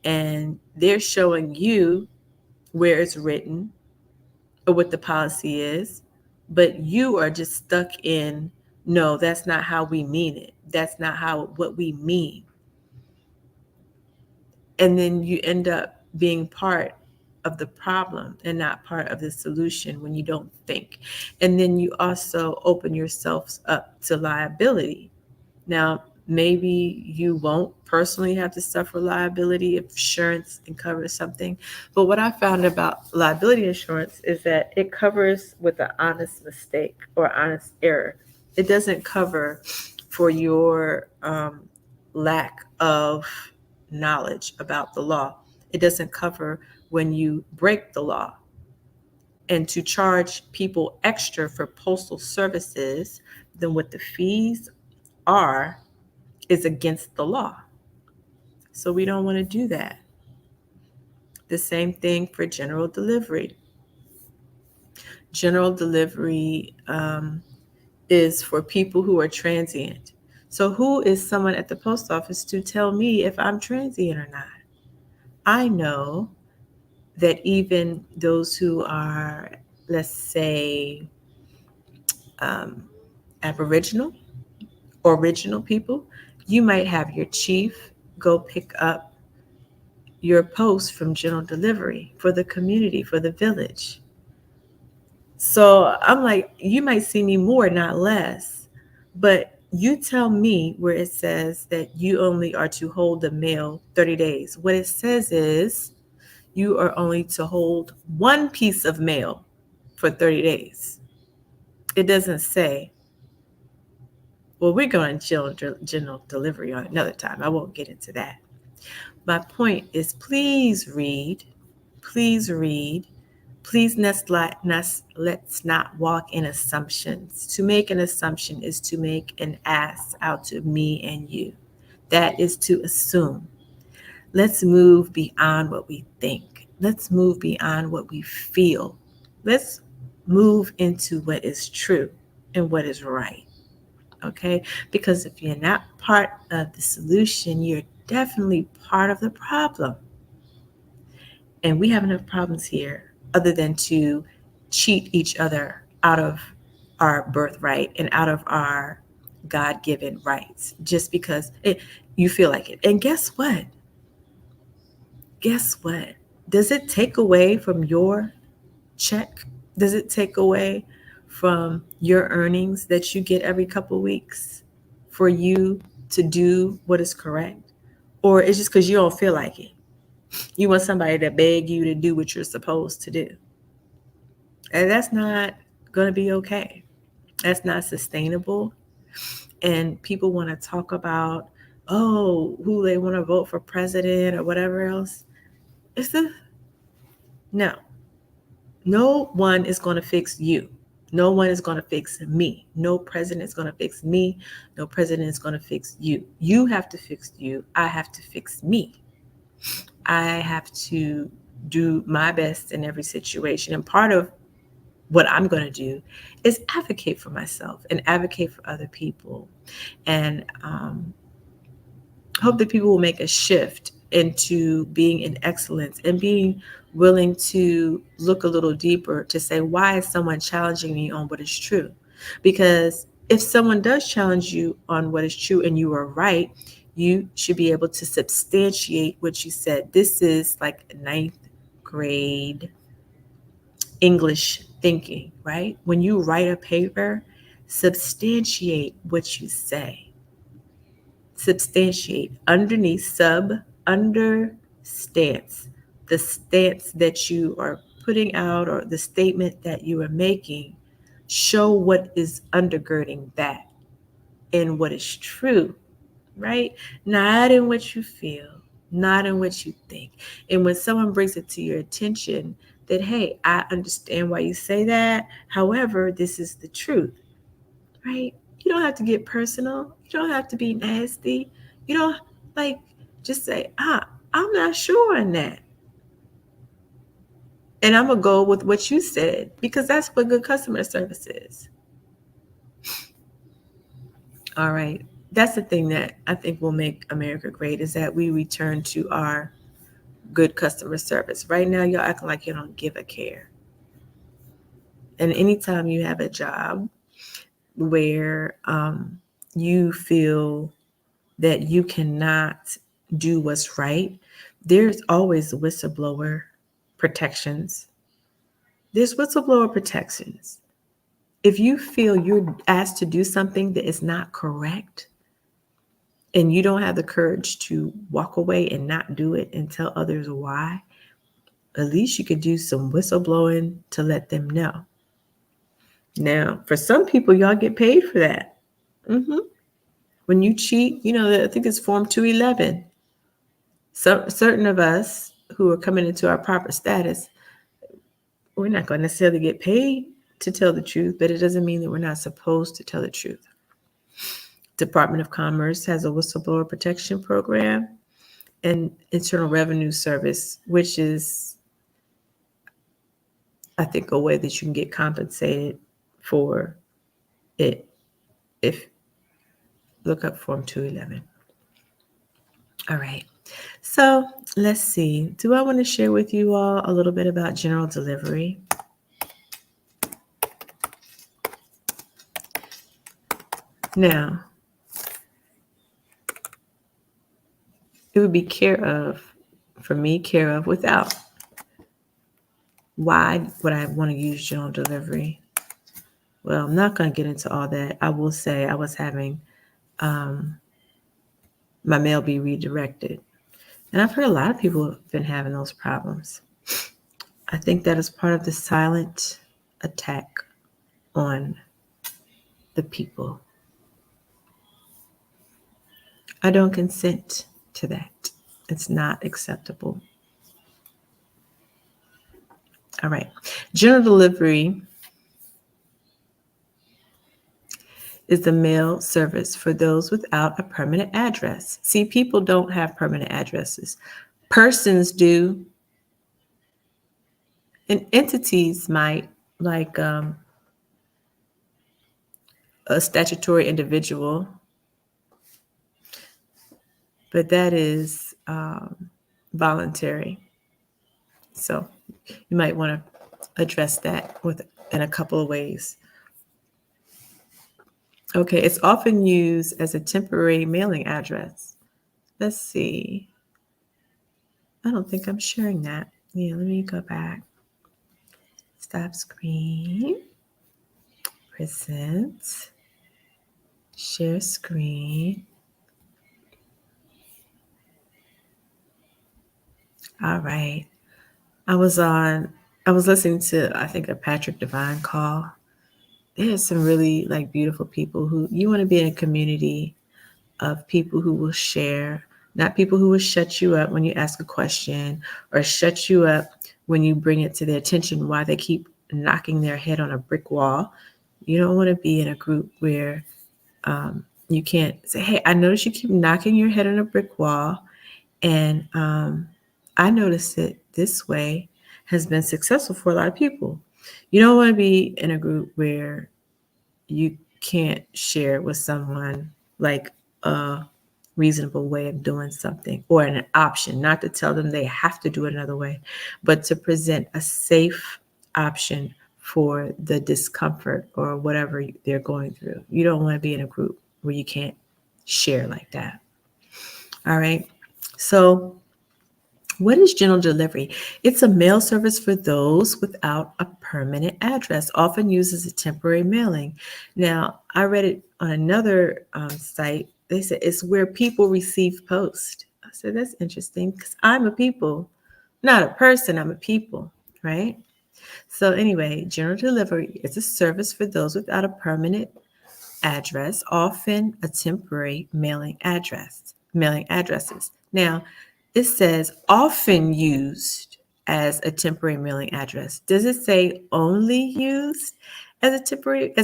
[SPEAKER 1] and they're showing you where it's written or what the policy is, but you are just stuck in, no, that's not how we mean it. That's not what we mean. And then you end up being part of the problem and not part of the solution when you don't think. And then you also open yourselves up to liability. Now, maybe you won't personally have to suffer liability if insurance can cover something. But what I found about liability insurance is that it covers with an honest mistake or honest error. It doesn't cover for your lack of knowledge about the law. It doesn't cover when you break the law. And to charge people extra for postal services than what the fees are is against the law. So we don't want to do that. The same thing for general delivery. General delivery is for people who are transient. So who is someone at the post office to tell me if I'm transient or not? I know that even those who are, let's say, um, Aboriginal, original people, you might have your chief go pick up your post from general delivery for the community, for the village. So I'm like, you might see me more, not less. But you tell me where it says that you only are to hold the mail 30 days. What it says is you are only to hold one piece of mail for 30 days. It doesn't say, well, we're going general delivery on another time. I won't get into that. My point is please read, please read. Please let's not walk in assumptions. To make an assumption is to make an ass out of me and you. That is to assume. Let's move beyond what we think. Let's move beyond what we feel. Let's move into what is true and what is right. Okay? Because if you're not part of the solution, you're definitely part of the problem. And we have enough problems here other than to cheat each other out of our birthright and out of our God-given rights just because you feel like it. And guess what? Guess what? Does it take away from your check? Does it take away from your earnings that you get every couple weeks for you to do what is correct? Or it's just because you don't feel like it? You want somebody to beg you to do what you're supposed to do. And that's not going to be okay. That's not sustainable. And people want to talk about, oh, who they want to vote for president or whatever else. No. No one is going to fix you. No one is going to fix me. No president is going to fix me. No president is going to fix you. You have to fix you. I have to fix me. I have to do my best in every situation. And part of what I'm going to do is advocate for myself and advocate for other people. And hope that people will make a shift into being in excellence and being willing to look a little deeper to say, why is someone challenging me on what is true? Because if someone does challenge you on what is true and you are right, you should be able to substantiate what you said. This is like ninth grade English thinking, right? When you write a paper, substantiate what you say. Substantiate underneath under stance, the stance that you are putting out or the statement that you are making. Show what is undergirding that and what is true, right? Not in what you feel, not in what you think. And when someone brings it to your attention that, hey, I understand why you say that. However, this is the truth, right? You don't have to get personal. You don't have to be nasty. You don't like just say, I'm not sure on that. And I'm going to go with what you said because that's what good customer service is. All right. That's the thing that I think will make America great is that we return to our good customer service. Right now, you're acting like you don't give a care. And anytime you have a job where you feel that you cannot do what's right, there's always whistleblower protections. There's whistleblower protections. If you feel you're asked to do something that is not correct and you don't have the courage to walk away and not do it and tell others why, at least you could do some whistleblowing to let them know. Now, for some people, y'all get paid for that. When you cheat, I think it's Form 211. Certain of us who are coming into our proper status, we're not going to necessarily get paid to tell the truth, but it doesn't mean that we're not supposed to tell the truth. Department of Commerce has a whistleblower protection program, an Internal Revenue Service, which is, I think, a way that you can get compensated for it. If look up Form 211. All right. So let's see. Do I want to share with you all a little bit about general delivery? Now, it would be care of, for me, care of without. Why would I want to use general delivery? Well, I'm not going to get into all that. I will say I was having my mail be redirected. And I've heard a lot of people have been having those problems. I think that is part of the silent attack on the people. I don't consent to that. It's not acceptable. All right. General delivery is the mail service for those without a permanent address. See, people don't have permanent addresses. Persons do. And entities might, like a statutory individual, but that is voluntary. So you might want to address that in a couple of ways. Okay, it's often used as a temporary mailing address. Let's see. I don't think I'm sharing that. Yeah, let me go back. Stop screen. Present. Share screen. All right. I was listening to, I think, a Patrick Devine call. There's some really beautiful people who you want to be in a community of people who will share, not people who will shut you up when you ask a question or shut you up when you bring it to their attention why they keep knocking their head on a brick wall. You don't want to be in a group where you can't say, hey, I notice you keep knocking your head on a brick wall. And I noticed it this way has been successful for a lot of people. You don't want to be in a group where you can't share with someone like a reasonable way of doing something or an option, not to tell them they have to do it another way, but to present a safe option for the discomfort or whatever they're going through. You don't want to be in a group where you can't share like that. All right. So what is general delivery? It's a mail service for those without a permanent address, often used as a temporary mailing. Now, I read it on another site. They said it's where people receive post. I said, that's interesting because I'm a people, not a person. I'm a people, right? So anyway, general delivery is a service for those without a permanent address, often a temporary mailing addresses. Now, it says often used as a temporary mailing address. Does it say only used as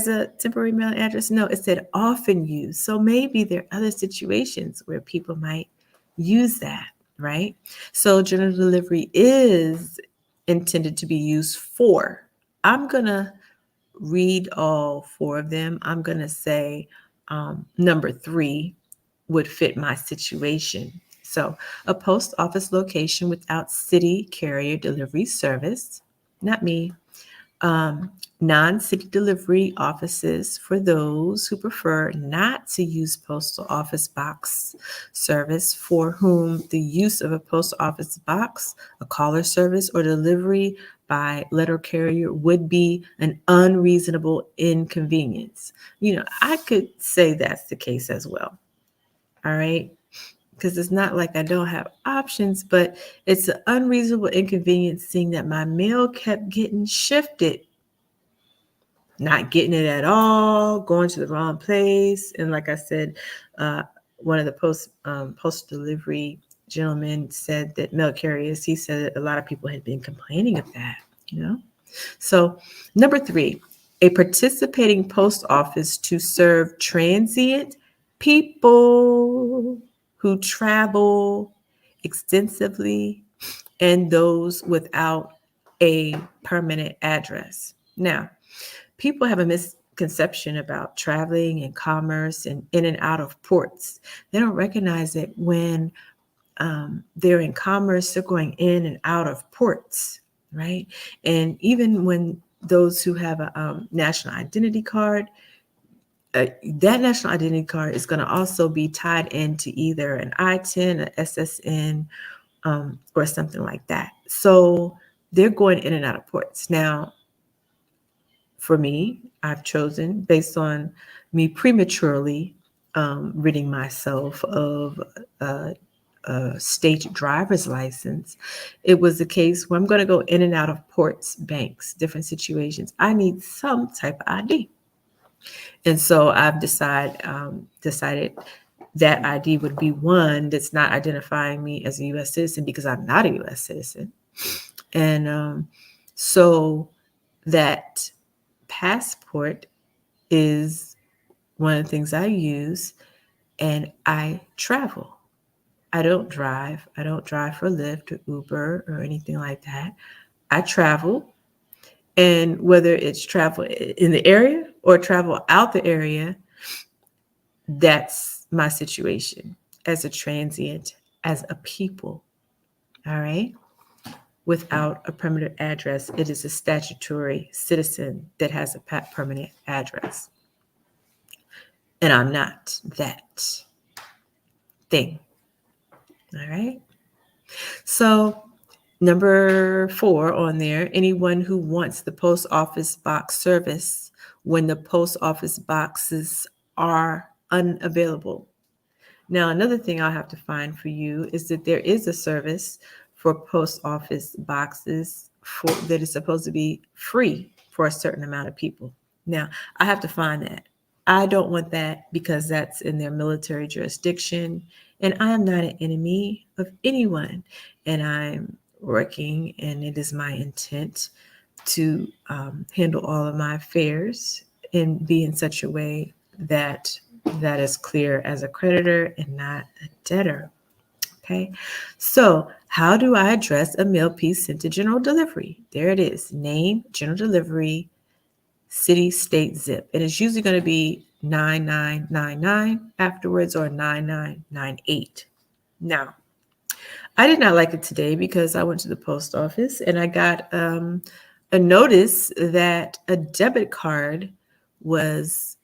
[SPEAKER 1] a temporary mailing address? No, it said often used. So maybe there are other situations where people might use that, right? So general delivery is intended to be used for. I'm going to read all four of them. I'm going to say number 3 would fit my situation. So a post office location without city carrier delivery service, not me. Non-city delivery offices for those who prefer not to use postal office box service, for whom the use of a post office box, a caller service, or delivery by letter carrier would be an unreasonable inconvenience. I could say that's the case as well. All right. Because it's not like I don't have options, but it's an unreasonable inconvenience seeing that my mail kept getting shifted, not getting it at all, going to the wrong place. And like I said, one of the post delivery gentlemen said that mail carriers, he said that a lot of people had been complaining of that, So number 3, a participating post office to serve transient people who travel extensively, and those without a permanent address. Now, people have a misconception about traveling and commerce and in and out of ports. They don't recognize that when they're in commerce, they're going in and out of ports, right? And even when those who have a national identity card, that national identity card is going to also be tied into either an I-10, an SSN, or something like that. So they're going in and out of ports. Now, for me, I've chosen, based on me prematurely ridding myself of a state driver's license, it was a case where I'm going to go in and out of ports, banks, different situations. I need some type of ID. And so I've decided that ID would be one that's not identifying me as a U.S. citizen, because I'm not a U.S. citizen. And so that passport is one of the things I use, and I travel. I don't drive. I don't drive for Lyft or Uber or anything like that. I travel. And whether it's travel in the area or travel out the area, that's my situation as a transient, as a people. All right. Without a permanent address, it is a statutory citizen that has a permanent address. And I'm not that thing. All right. So, number 4 on there, anyone who wants the post office box service when the post office boxes are unavailable. Now, another thing I'll have to find for you is that there is a service for post office boxes that is supposed to be free for a certain amount of people. Now, I have to find that. I don't want that because that's in their military jurisdiction, and I am not an enemy of anyone. And I'm working, and it is my intent to handle all of my affairs and be in such a way that that is clear as a creditor and not a debtor. Okay. So how do I address a mail piece sent to general delivery? There it is. Name, general delivery, city, state, zip. And it's usually going to be 9999 afterwards, or 9998. Now, I did not like it today because I went to the post office and I got a notice that a debit card was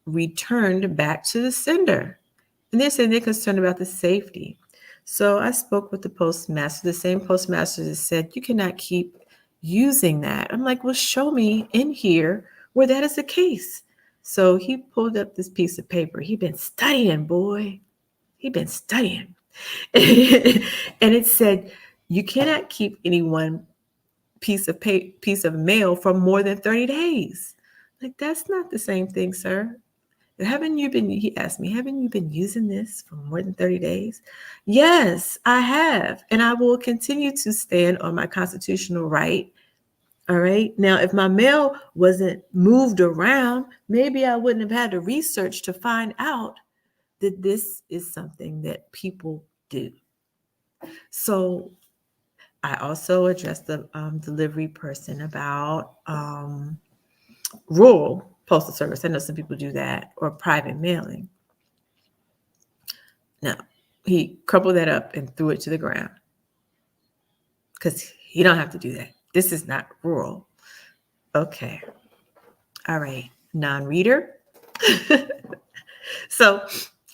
[SPEAKER 1] returned back to the sender. And they're saying they're concerned about the safety. So I spoke with the postmaster, the same postmaster that said, you cannot keep using that. I'm like, well, show me in here where that is the case. So he pulled up this piece of paper. He'd been studying, boy. He'd been studying. And it said, you cannot keep any one piece of mail for more than 30 days. Like, that's not the same thing, sir. He asked me, haven't you been using this for more than 30 days? Yes, I have. And I will continue to stand on my constitutional right. All right. Now, if my mail wasn't moved around, maybe I wouldn't have had to research to find out that this is something that people do. So I also addressed the delivery person about rural postal service. I know some people do that, or private mailing. Now, he crumpled that up and threw it to the ground because you don't have to do that. This is not rural. Okay. All right. Non-reader. So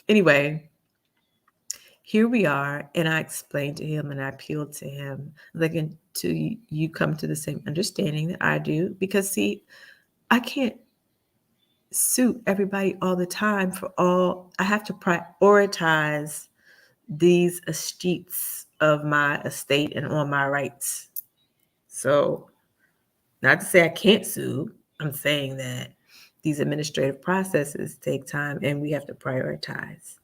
[SPEAKER 1] anyway, here we are. And I explained to him and I appealed to him, like, until you come to the same understanding that I do. Because, see, I can't suit everybody all the time for all. I have to prioritize these estates of my estate and on my rights. So, not to say I can't sue, I'm saying that these administrative processes take time and we have to prioritize.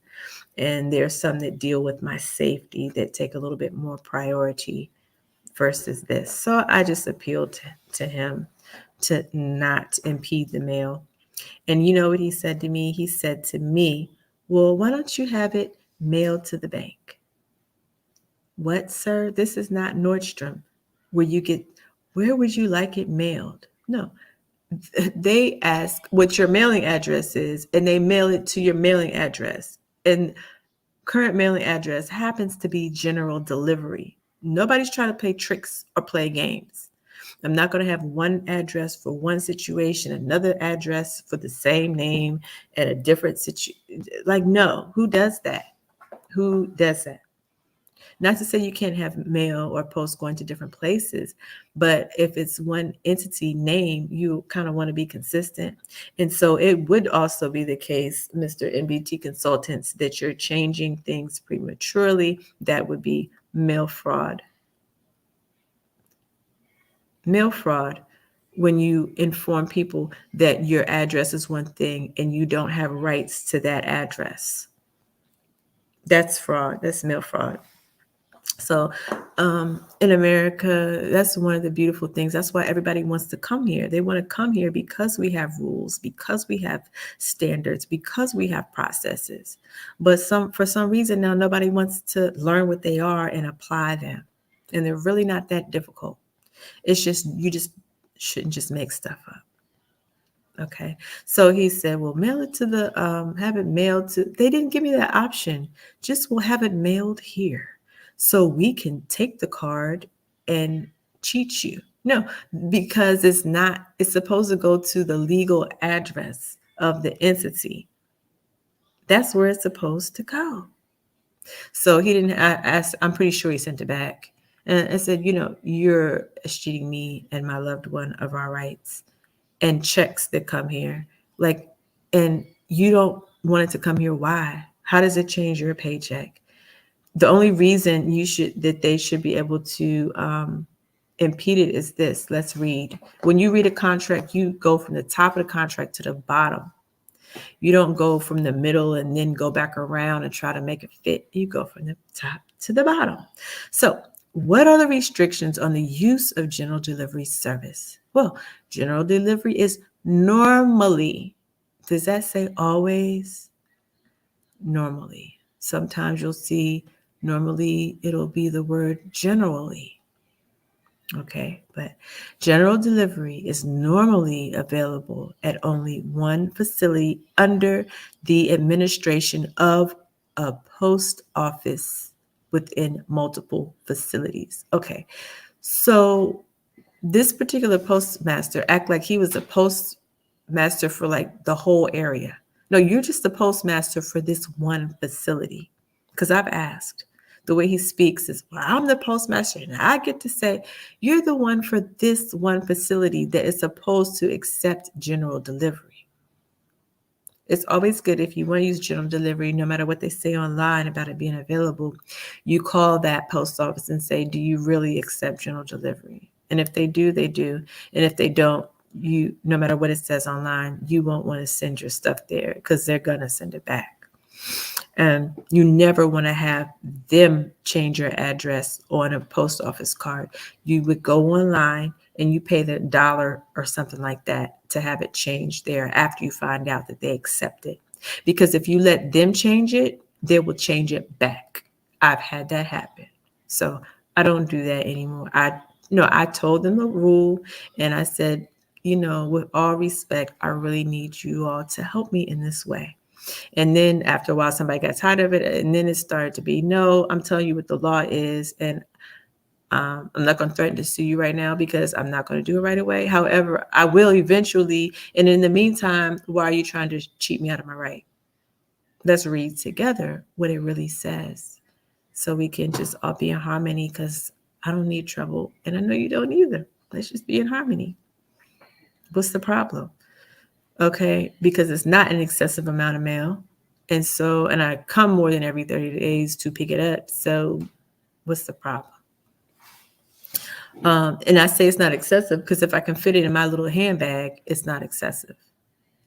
[SPEAKER 1] And there's some that deal with my safety that take a little bit more priority versus this. So I just appealed to him to not impede the mail. And you know what he said to me? He said to me, well, why don't you have it mailed to the bank? What, sir? This is not Nordstrom where you get, where would you like it mailed? No. They ask what your mailing address is and they mail it to your mailing address. And current mailing address happens to be general delivery. Nobody's trying to play tricks or play games. I'm not going to have one address for one situation, another address for the same name at a different situation. Like, no, who does that? Who does that? Not to say you can't have mail or post going to different places, but if it's one entity name, you kind of want to be consistent. And so it would also be the case, Mr. NBT Consultants, that you're changing things prematurely. That would be mail fraud. Mail fraud, when you inform people that your address is one thing and you don't have rights to that address. That's fraud. That's mail fraud. So in America, that's one of the beautiful things. That's why everybody wants to come here. They want to come here because we have rules, because we have standards, because we have processes. But for some reason now, nobody wants to learn what they are and apply them. And they're really not that difficult. It's just, you just shouldn't just make stuff up. Okay. So he said, well, mail it to have it mailed to, they didn't give me that option. Just we'll have it mailed here so we can take the card and cheat you. No, because it's supposed to go to the legal address of the entity. That's where it's supposed to go. So he didn't ask, I'm pretty sure he sent it back. And I said, you're cheating me and my loved one of our rights and checks that come here. Like, and you don't want it to come here. Why? How does it change your paycheck? The only reason that they should be able to impede it is this. Let's read. When you read a contract, you go from the top of the contract to the bottom. You don't go from the middle and then go back around and try to make it fit. You go from the top to the bottom. So what are the restrictions on the use of general delivery service? Well, general delivery is normally, does that say always? Normally. Sometimes you'll see normally it'll be the word generally. Okay, but general delivery is normally available at only one facility under the administration of a post office within multiple facilities. Okay, so this particular postmaster act like he was the postmaster for like the whole area. No, you're just the postmaster for this one facility. Because I've asked. The way he speaks is, well, I'm the postmaster and I get to say, you're the one for this one facility that is supposed to accept general delivery. It's always good if you want to use general delivery, no matter what they say online about it being available, you call that post office and say, do you really accept general delivery? And if they do, they do. And if they don't, no matter what it says online, you won't want to send your stuff there because they're going to send it back. And you never want to have them change your address on a post office card. You would go online and you pay the $1 or something like that to have it changed there after you find out that they accept it. Because if you let them change it, they will change it back. I've had that happen. So I don't do that anymore. I told them the rule and I said, with all respect, I really need you all to help me in this way. And then after a while, somebody got tired of it. And then it started to be, no, I'm telling you what the law is. And I'm not going to threaten to sue you right now because I'm not going to do it right away. However, I will eventually. And in the meantime, why are you trying to cheat me out of my right? Let's read together what it really says so we can just all be in harmony, because I don't need trouble. And I know you don't either. Let's just be in harmony. What's the problem? Okay, because it's not an excessive amount of mail. And I come more than every 30 days to pick it up. So what's the problem? And I say it's not excessive because if I can fit it in my little handbag, it's not excessive.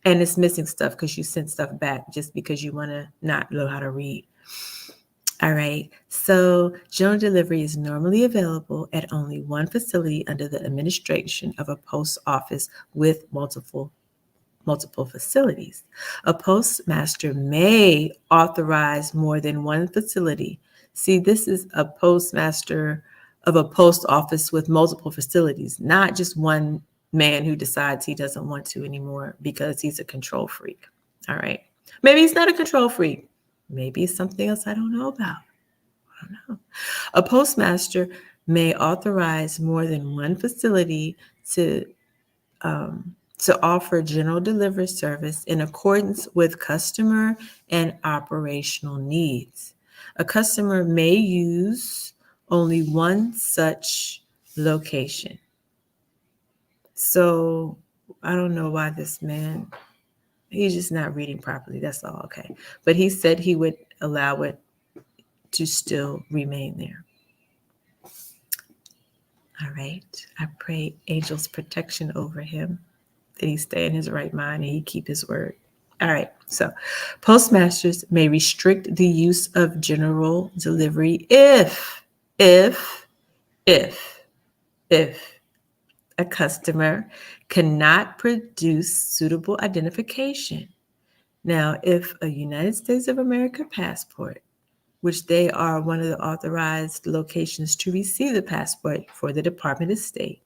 [SPEAKER 1] And it's missing stuff because you sent stuff back just because you want to not know how to read. All right. So general delivery is normally available at only one facility under the administration of a post office with multiple facilities. A postmaster may authorize more than one facility See, this is a postmaster of a post office with multiple facilities, not just one man who decides he doesn't want to anymore because he's a control freak. All right. Maybe he's not a control freak. Maybe it's something else I don't know about. I don't know. A postmaster may authorize more than one facility to offer general delivery service in accordance with customer and operational needs. A customer may use only one such location. So I don't know why this man, he's just not reading properly. That's all. Okay. But he said he would allow it to still remain there. All right. I pray angels protection over him, that he stay in his right mind and he keep his word. All right. So postmasters may restrict the use of general delivery if a customer cannot produce suitable identification. Now, if a United States of America passport, which they are one of the authorized locations to receive the passport for the Department of State.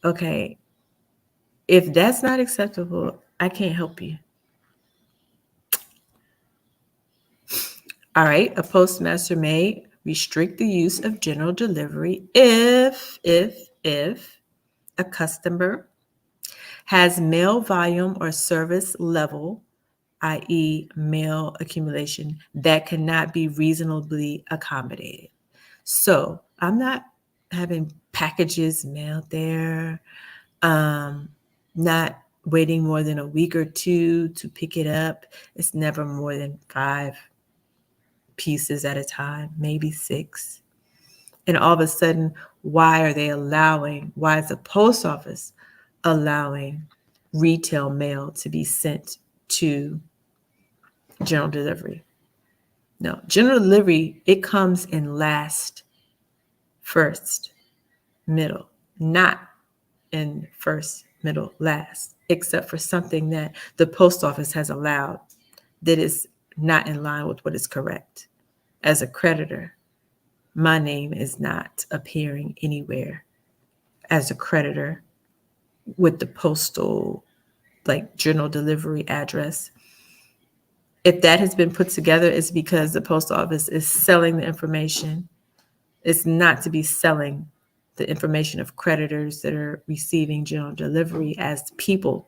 [SPEAKER 1] Okay, if that's not acceptable, I can't help you. All right, a postmaster may restrict the use of general delivery if a customer has mail volume or service level, i.e. mail accumulation, that cannot be reasonably accommodated. So I'm not having packages mailed there, not waiting more than a week or two to pick it up. It's never more than 5 pieces at a time, maybe 6. And all of a sudden, why is the post office allowing retail mail to be sent to general delivery? No, general delivery, it comes in last, first, middle, not in first, middle, last, except for something that the post office has allowed that is not in line with what is correct. As a creditor, my name is not appearing anywhere as a creditor with the postal, like general delivery address. If that has been put together, it's because the post office is selling the information. It's not to be selling the information of creditors that are receiving general delivery as people.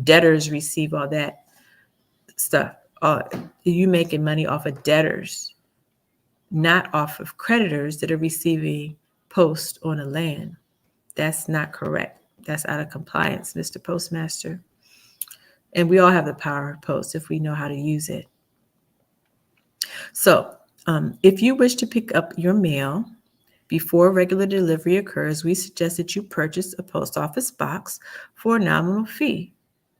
[SPEAKER 1] Debtors receive all that stuff. You making money off of debtors, not off of creditors that are receiving post on a land. That's not correct. That's out of compliance, Mr. Postmaster. And we all have the power of post if we know how to use it. So if you wish to pick up your mail before regular delivery occurs, we suggest that you purchase a post office box for a nominal fee.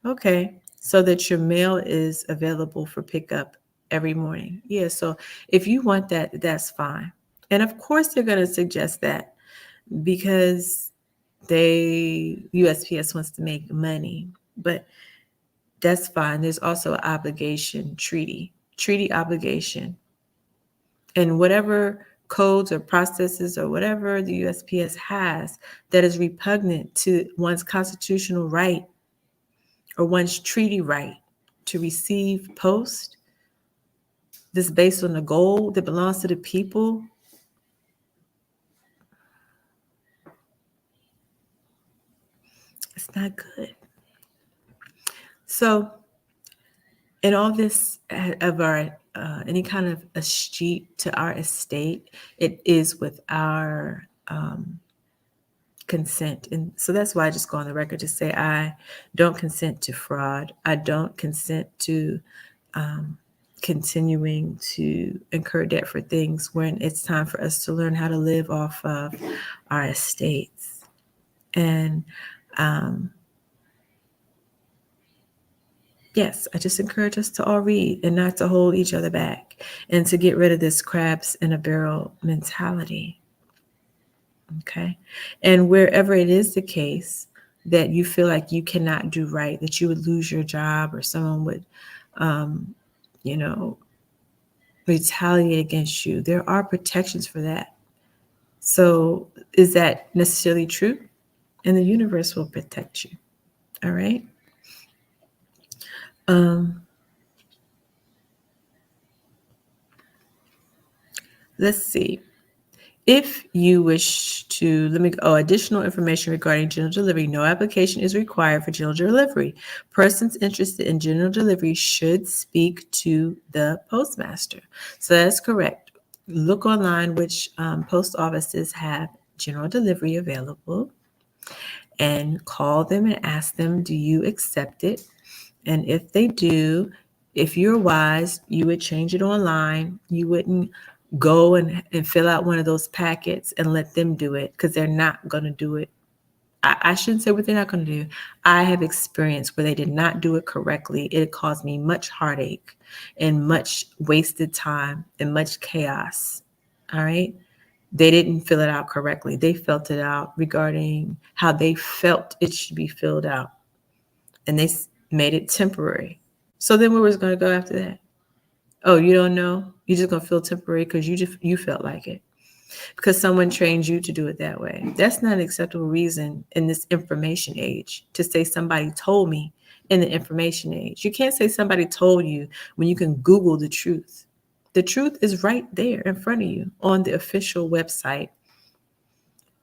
[SPEAKER 1] Okay, so that your mail is available for pickup every morning. Yeah, so if you want that, that's fine. And of course, they're going to suggest that because USPS wants to make money, but that's fine. There's also an obligation, treaty obligation. And whatever codes or processes or whatever the USPS has that is repugnant to one's constitutional right or one's treaty right to receive post, this based on the gold that belongs to the people, it's not good. So in all this of our any kind of escheat to our estate, it is with our consent. And so that's why I just go on the record to say I don't consent to fraud. I don't consent to continuing to incur debt for things when it's time for us to learn how to live off of our estates. And yes, I just encourage us to all read and not to hold each other back and to get rid of this crabs in a barrel mentality. Okay. And wherever it is the case that you feel like you cannot do right, that you would lose your job or someone would, retaliate against you. There are protections for that. So is that necessarily true? And the universe will protect you. All right. Let's see. If you wish to, additional information regarding general delivery. No application is required for general delivery. Persons interested in general delivery should speak to the postmaster. So that's correct. Look online which post offices have general delivery available and call them and ask them, do you accept it? And if they do, if you're wise, you would change it online. You wouldn't go and fill out one of those packets and let them do it, because they're not going to do it. I shouldn't say what they're not going to do. I have experienced where they did not do it correctly. It caused me much heartache and much wasted time and much chaos. All right. They didn't fill it out correctly. They filled it out regarding how they felt it should be filled out. And they made it temporary. So then where was going to go after that? Oh, you don't know? You're just going to feel temporary because you felt like it. Because someone trained you to do it that way. That's not an acceptable reason in this information age to say somebody told me in the information age. You can't say somebody told you when you can Google the truth. The truth is right there in front of you on the official website.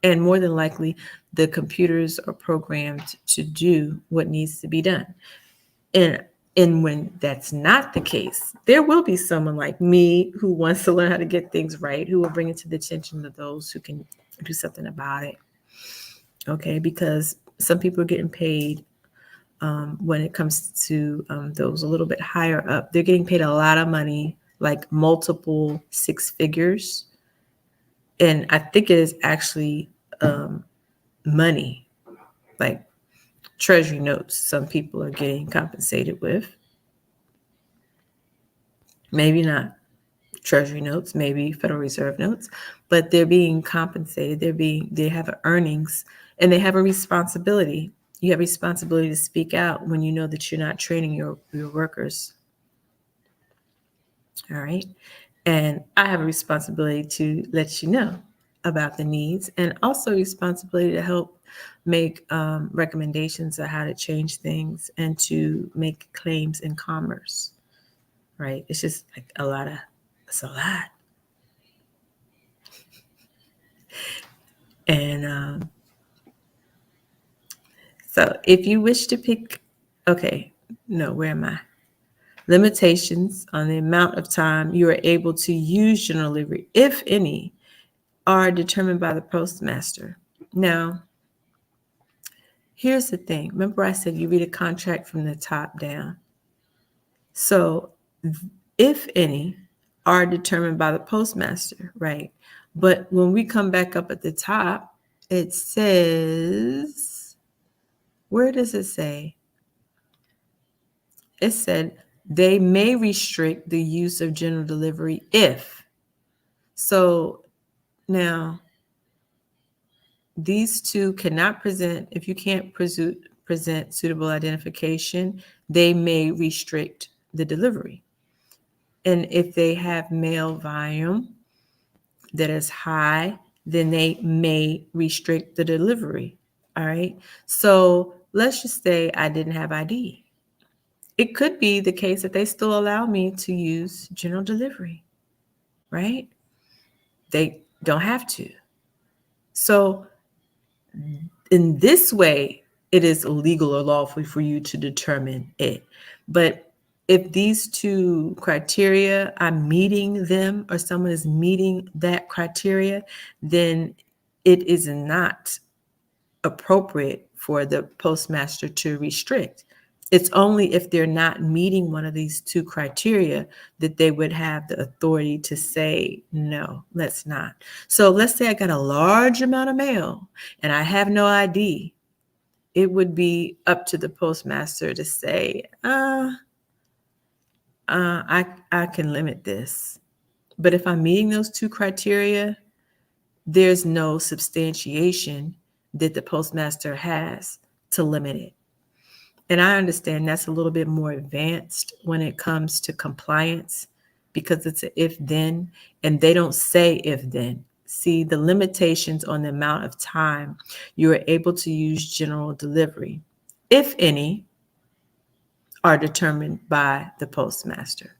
[SPEAKER 1] And more than likely, the computers are programmed to do what needs to be done. And when that's not the case, there will be someone like me who wants to learn how to get things right, who will bring it to the attention of those who can do something about it. Okay, because some people are getting paid when it comes to those a little bit higher up. They're getting paid a lot of money, like multiple six figures. And I think it is actually money, like treasury notes some people are getting compensated with. Maybe not treasury notes, maybe Federal Reserve notes, but they're being compensated. They have earnings and they have a responsibility. You have responsibility to speak out when you know that you're not training your workers. All right. And I have a responsibility to let you know about the needs, and also responsibility to help make recommendations on how to change things and to make claims in commerce. Right. It's just like it's a lot. And so if you wish to pick, where am I? Limitations on the amount of time you are able to use general delivery, if any, are determined by the postmaster. Now, here's the thing. Remember I said you read a contract from the top down. So if any are determined by the postmaster, right? But when we come back up at the top, it says, where does it say? It said they may restrict the use of general delivery if. So now these two cannot present, if you can't present suitable identification, they may restrict the delivery. And if they have mail volume that is high, then they may restrict the delivery. All right. So let's just say I didn't have ID. It could be the case that they still allow me to use general delivery, right? They don't have to. So in this way, it is illegal or lawful for you to determine it. But if these two criteria, I'm meeting them or someone is meeting that criteria, then it is not appropriate for the postmaster to restrict. It's only if they're not meeting one of these two criteria that they would have the authority to say, no, let's not. So let's say I got a large amount of mail and I have no ID. It would be up to the postmaster to say, I can limit this. But if I'm meeting those two criteria, there's no substantiation that the postmaster has to limit it. And I understand that's a little bit more advanced when it comes to compliance, because it's an if then, and they don't say if then. See, the limitations on the amount of time you are able to use general delivery, if any, are determined by the postmaster.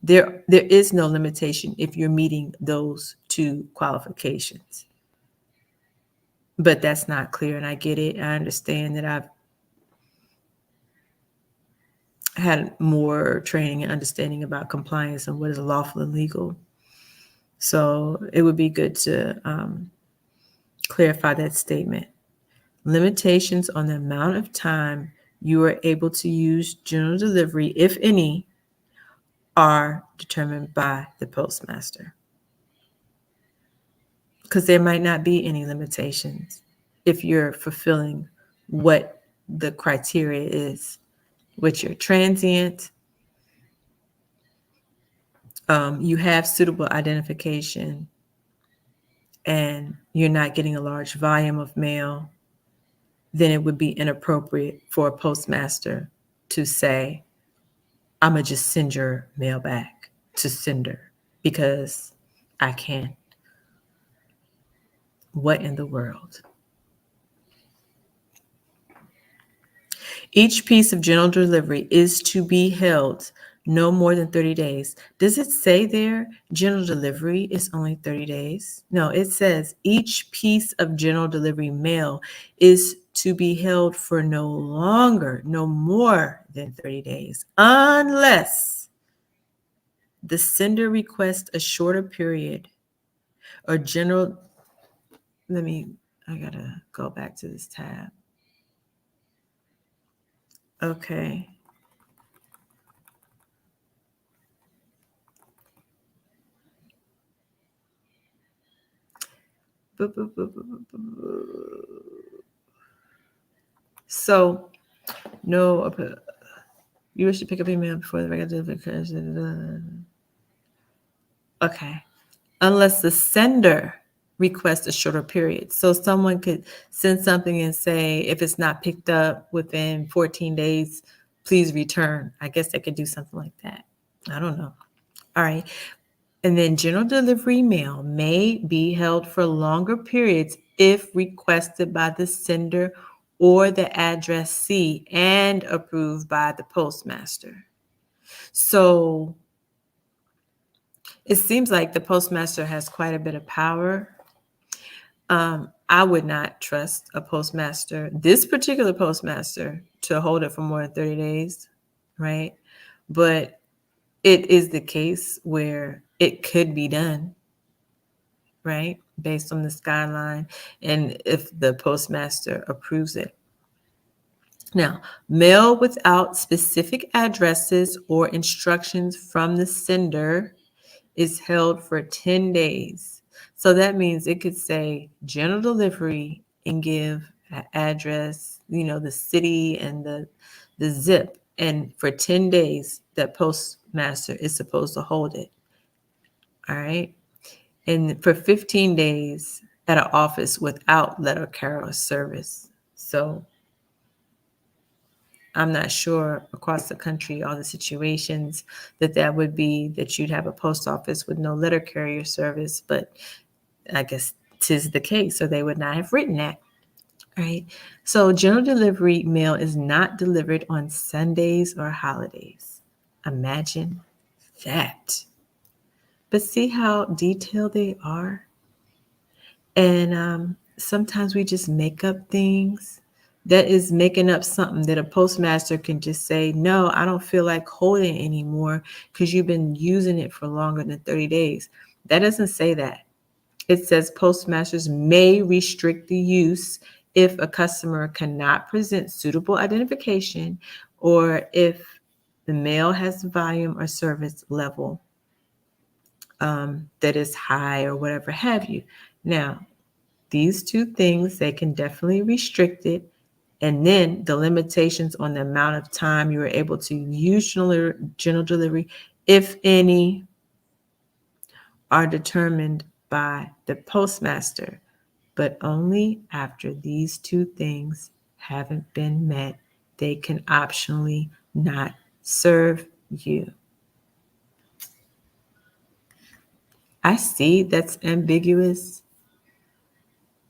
[SPEAKER 1] There is no limitation if you're meeting those two qualifications. But that's not clear, and I get it. I understand that I've had more training and understanding about compliance and what is lawful and legal. So it would be good to clarify that statement. Limitations on the amount of time you are able to use general delivery, if any, are determined by the postmaster. Because there might not be any limitations if you're fulfilling what the criteria is, which you're transient, you have suitable identification, and you're not getting a large volume of mail, then it would be inappropriate for a postmaster to say, I'm going to just send your mail back to sender because I can. What in the world? Each piece of general delivery is to be held no more than 30 days. Does it say there general delivery is only 30 days? No, it says each piece of general delivery mail is to be held for no more than 30 days, unless the sender requests a shorter period or general. I gotta go back to this tab. Okay. So, no, you wish to pick up email before the regular delivery. Okay. Unless the sender requests a shorter period. So someone could send something and say, if it's not picked up within 14 days, please return. I guess they could do something like that. I don't know. All right. And then general delivery mail may be held for longer periods if requested by the sender or the addressee and approved by the postmaster. So it seems like the postmaster has quite a bit of power. I would not trust a postmaster, this particular postmaster, to hold it for more than 30 days, right? But it is the case where it could be done, right? Based on this guideline, and if the postmaster approves it. Now, mail without specific addresses or instructions from the sender is held for 10 days. So that means it could say general delivery and give an address, the city and the zip. And for 10 days, that postmaster is supposed to hold it. All right. And for 15 days at an office without letter carrier service. So I'm not sure across the country all the situations that would be, that you'd have a post office with no letter carrier service, but I guess 'tis the case, or they would not have written that. All right. So general delivery mail is not delivered on Sundays or holidays. Imagine that. But see how detailed they are? And sometimes we just make up things. That is making up something that a postmaster can just say, no, I don't feel like holding it anymore because you've been using it for longer than 30 days. That doesn't say that. It says postmasters may restrict the use if a customer cannot present suitable identification, or if the mail has volume or service level that is high, or whatever have you. Now, these two things, they can definitely restrict it. And then the limitations on the amount of time you are able to use general delivery, if any, are determined by the postmaster, but only after these two things haven't been met. They can optionally not serve you. I see that's ambiguous,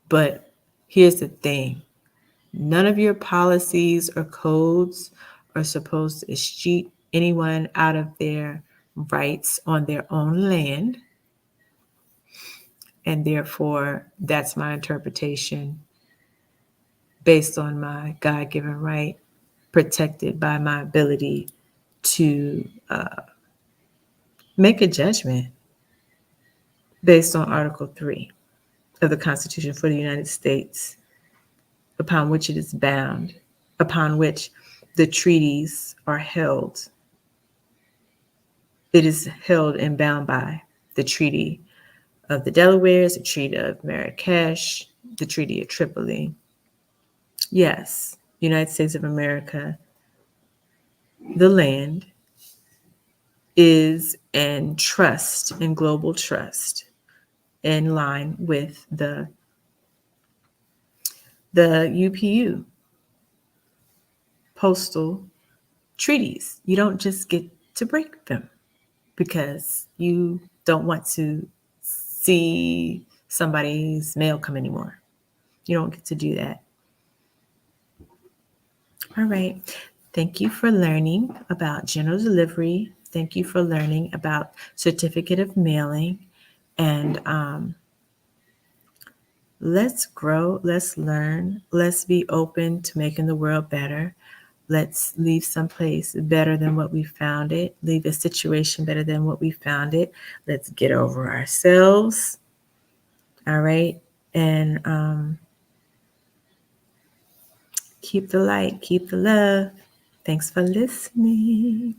[SPEAKER 1] but here's the thing. None of your policies or codes are supposed to cheat anyone out of their rights on their own land. And therefore, that's my interpretation based on my God given right, protected by my ability to make a judgment based on Article 3 of the Constitution for the United States, upon which it is bound, upon which the treaties are held. It is held and bound by the Treaty of the Delawares, the Treaty of Marrakesh, the Treaty of Tripoli. Yes, United States of America, the land, is in trust, in global trust, in line with the UPU, postal treaties. You don't just get to break them because you don't want to see somebody's mail come anymore. You don't get to do that. All right. Thank you for learning about general delivery. Thank you for learning about certificate of mailing. And let's grow, let's learn, let's be open to making the world better. Let's leave someplace better than what we found it, leave a situation better than what we found it. Let's get over ourselves. All right. And keep the light, keep the love. Thanks for listening.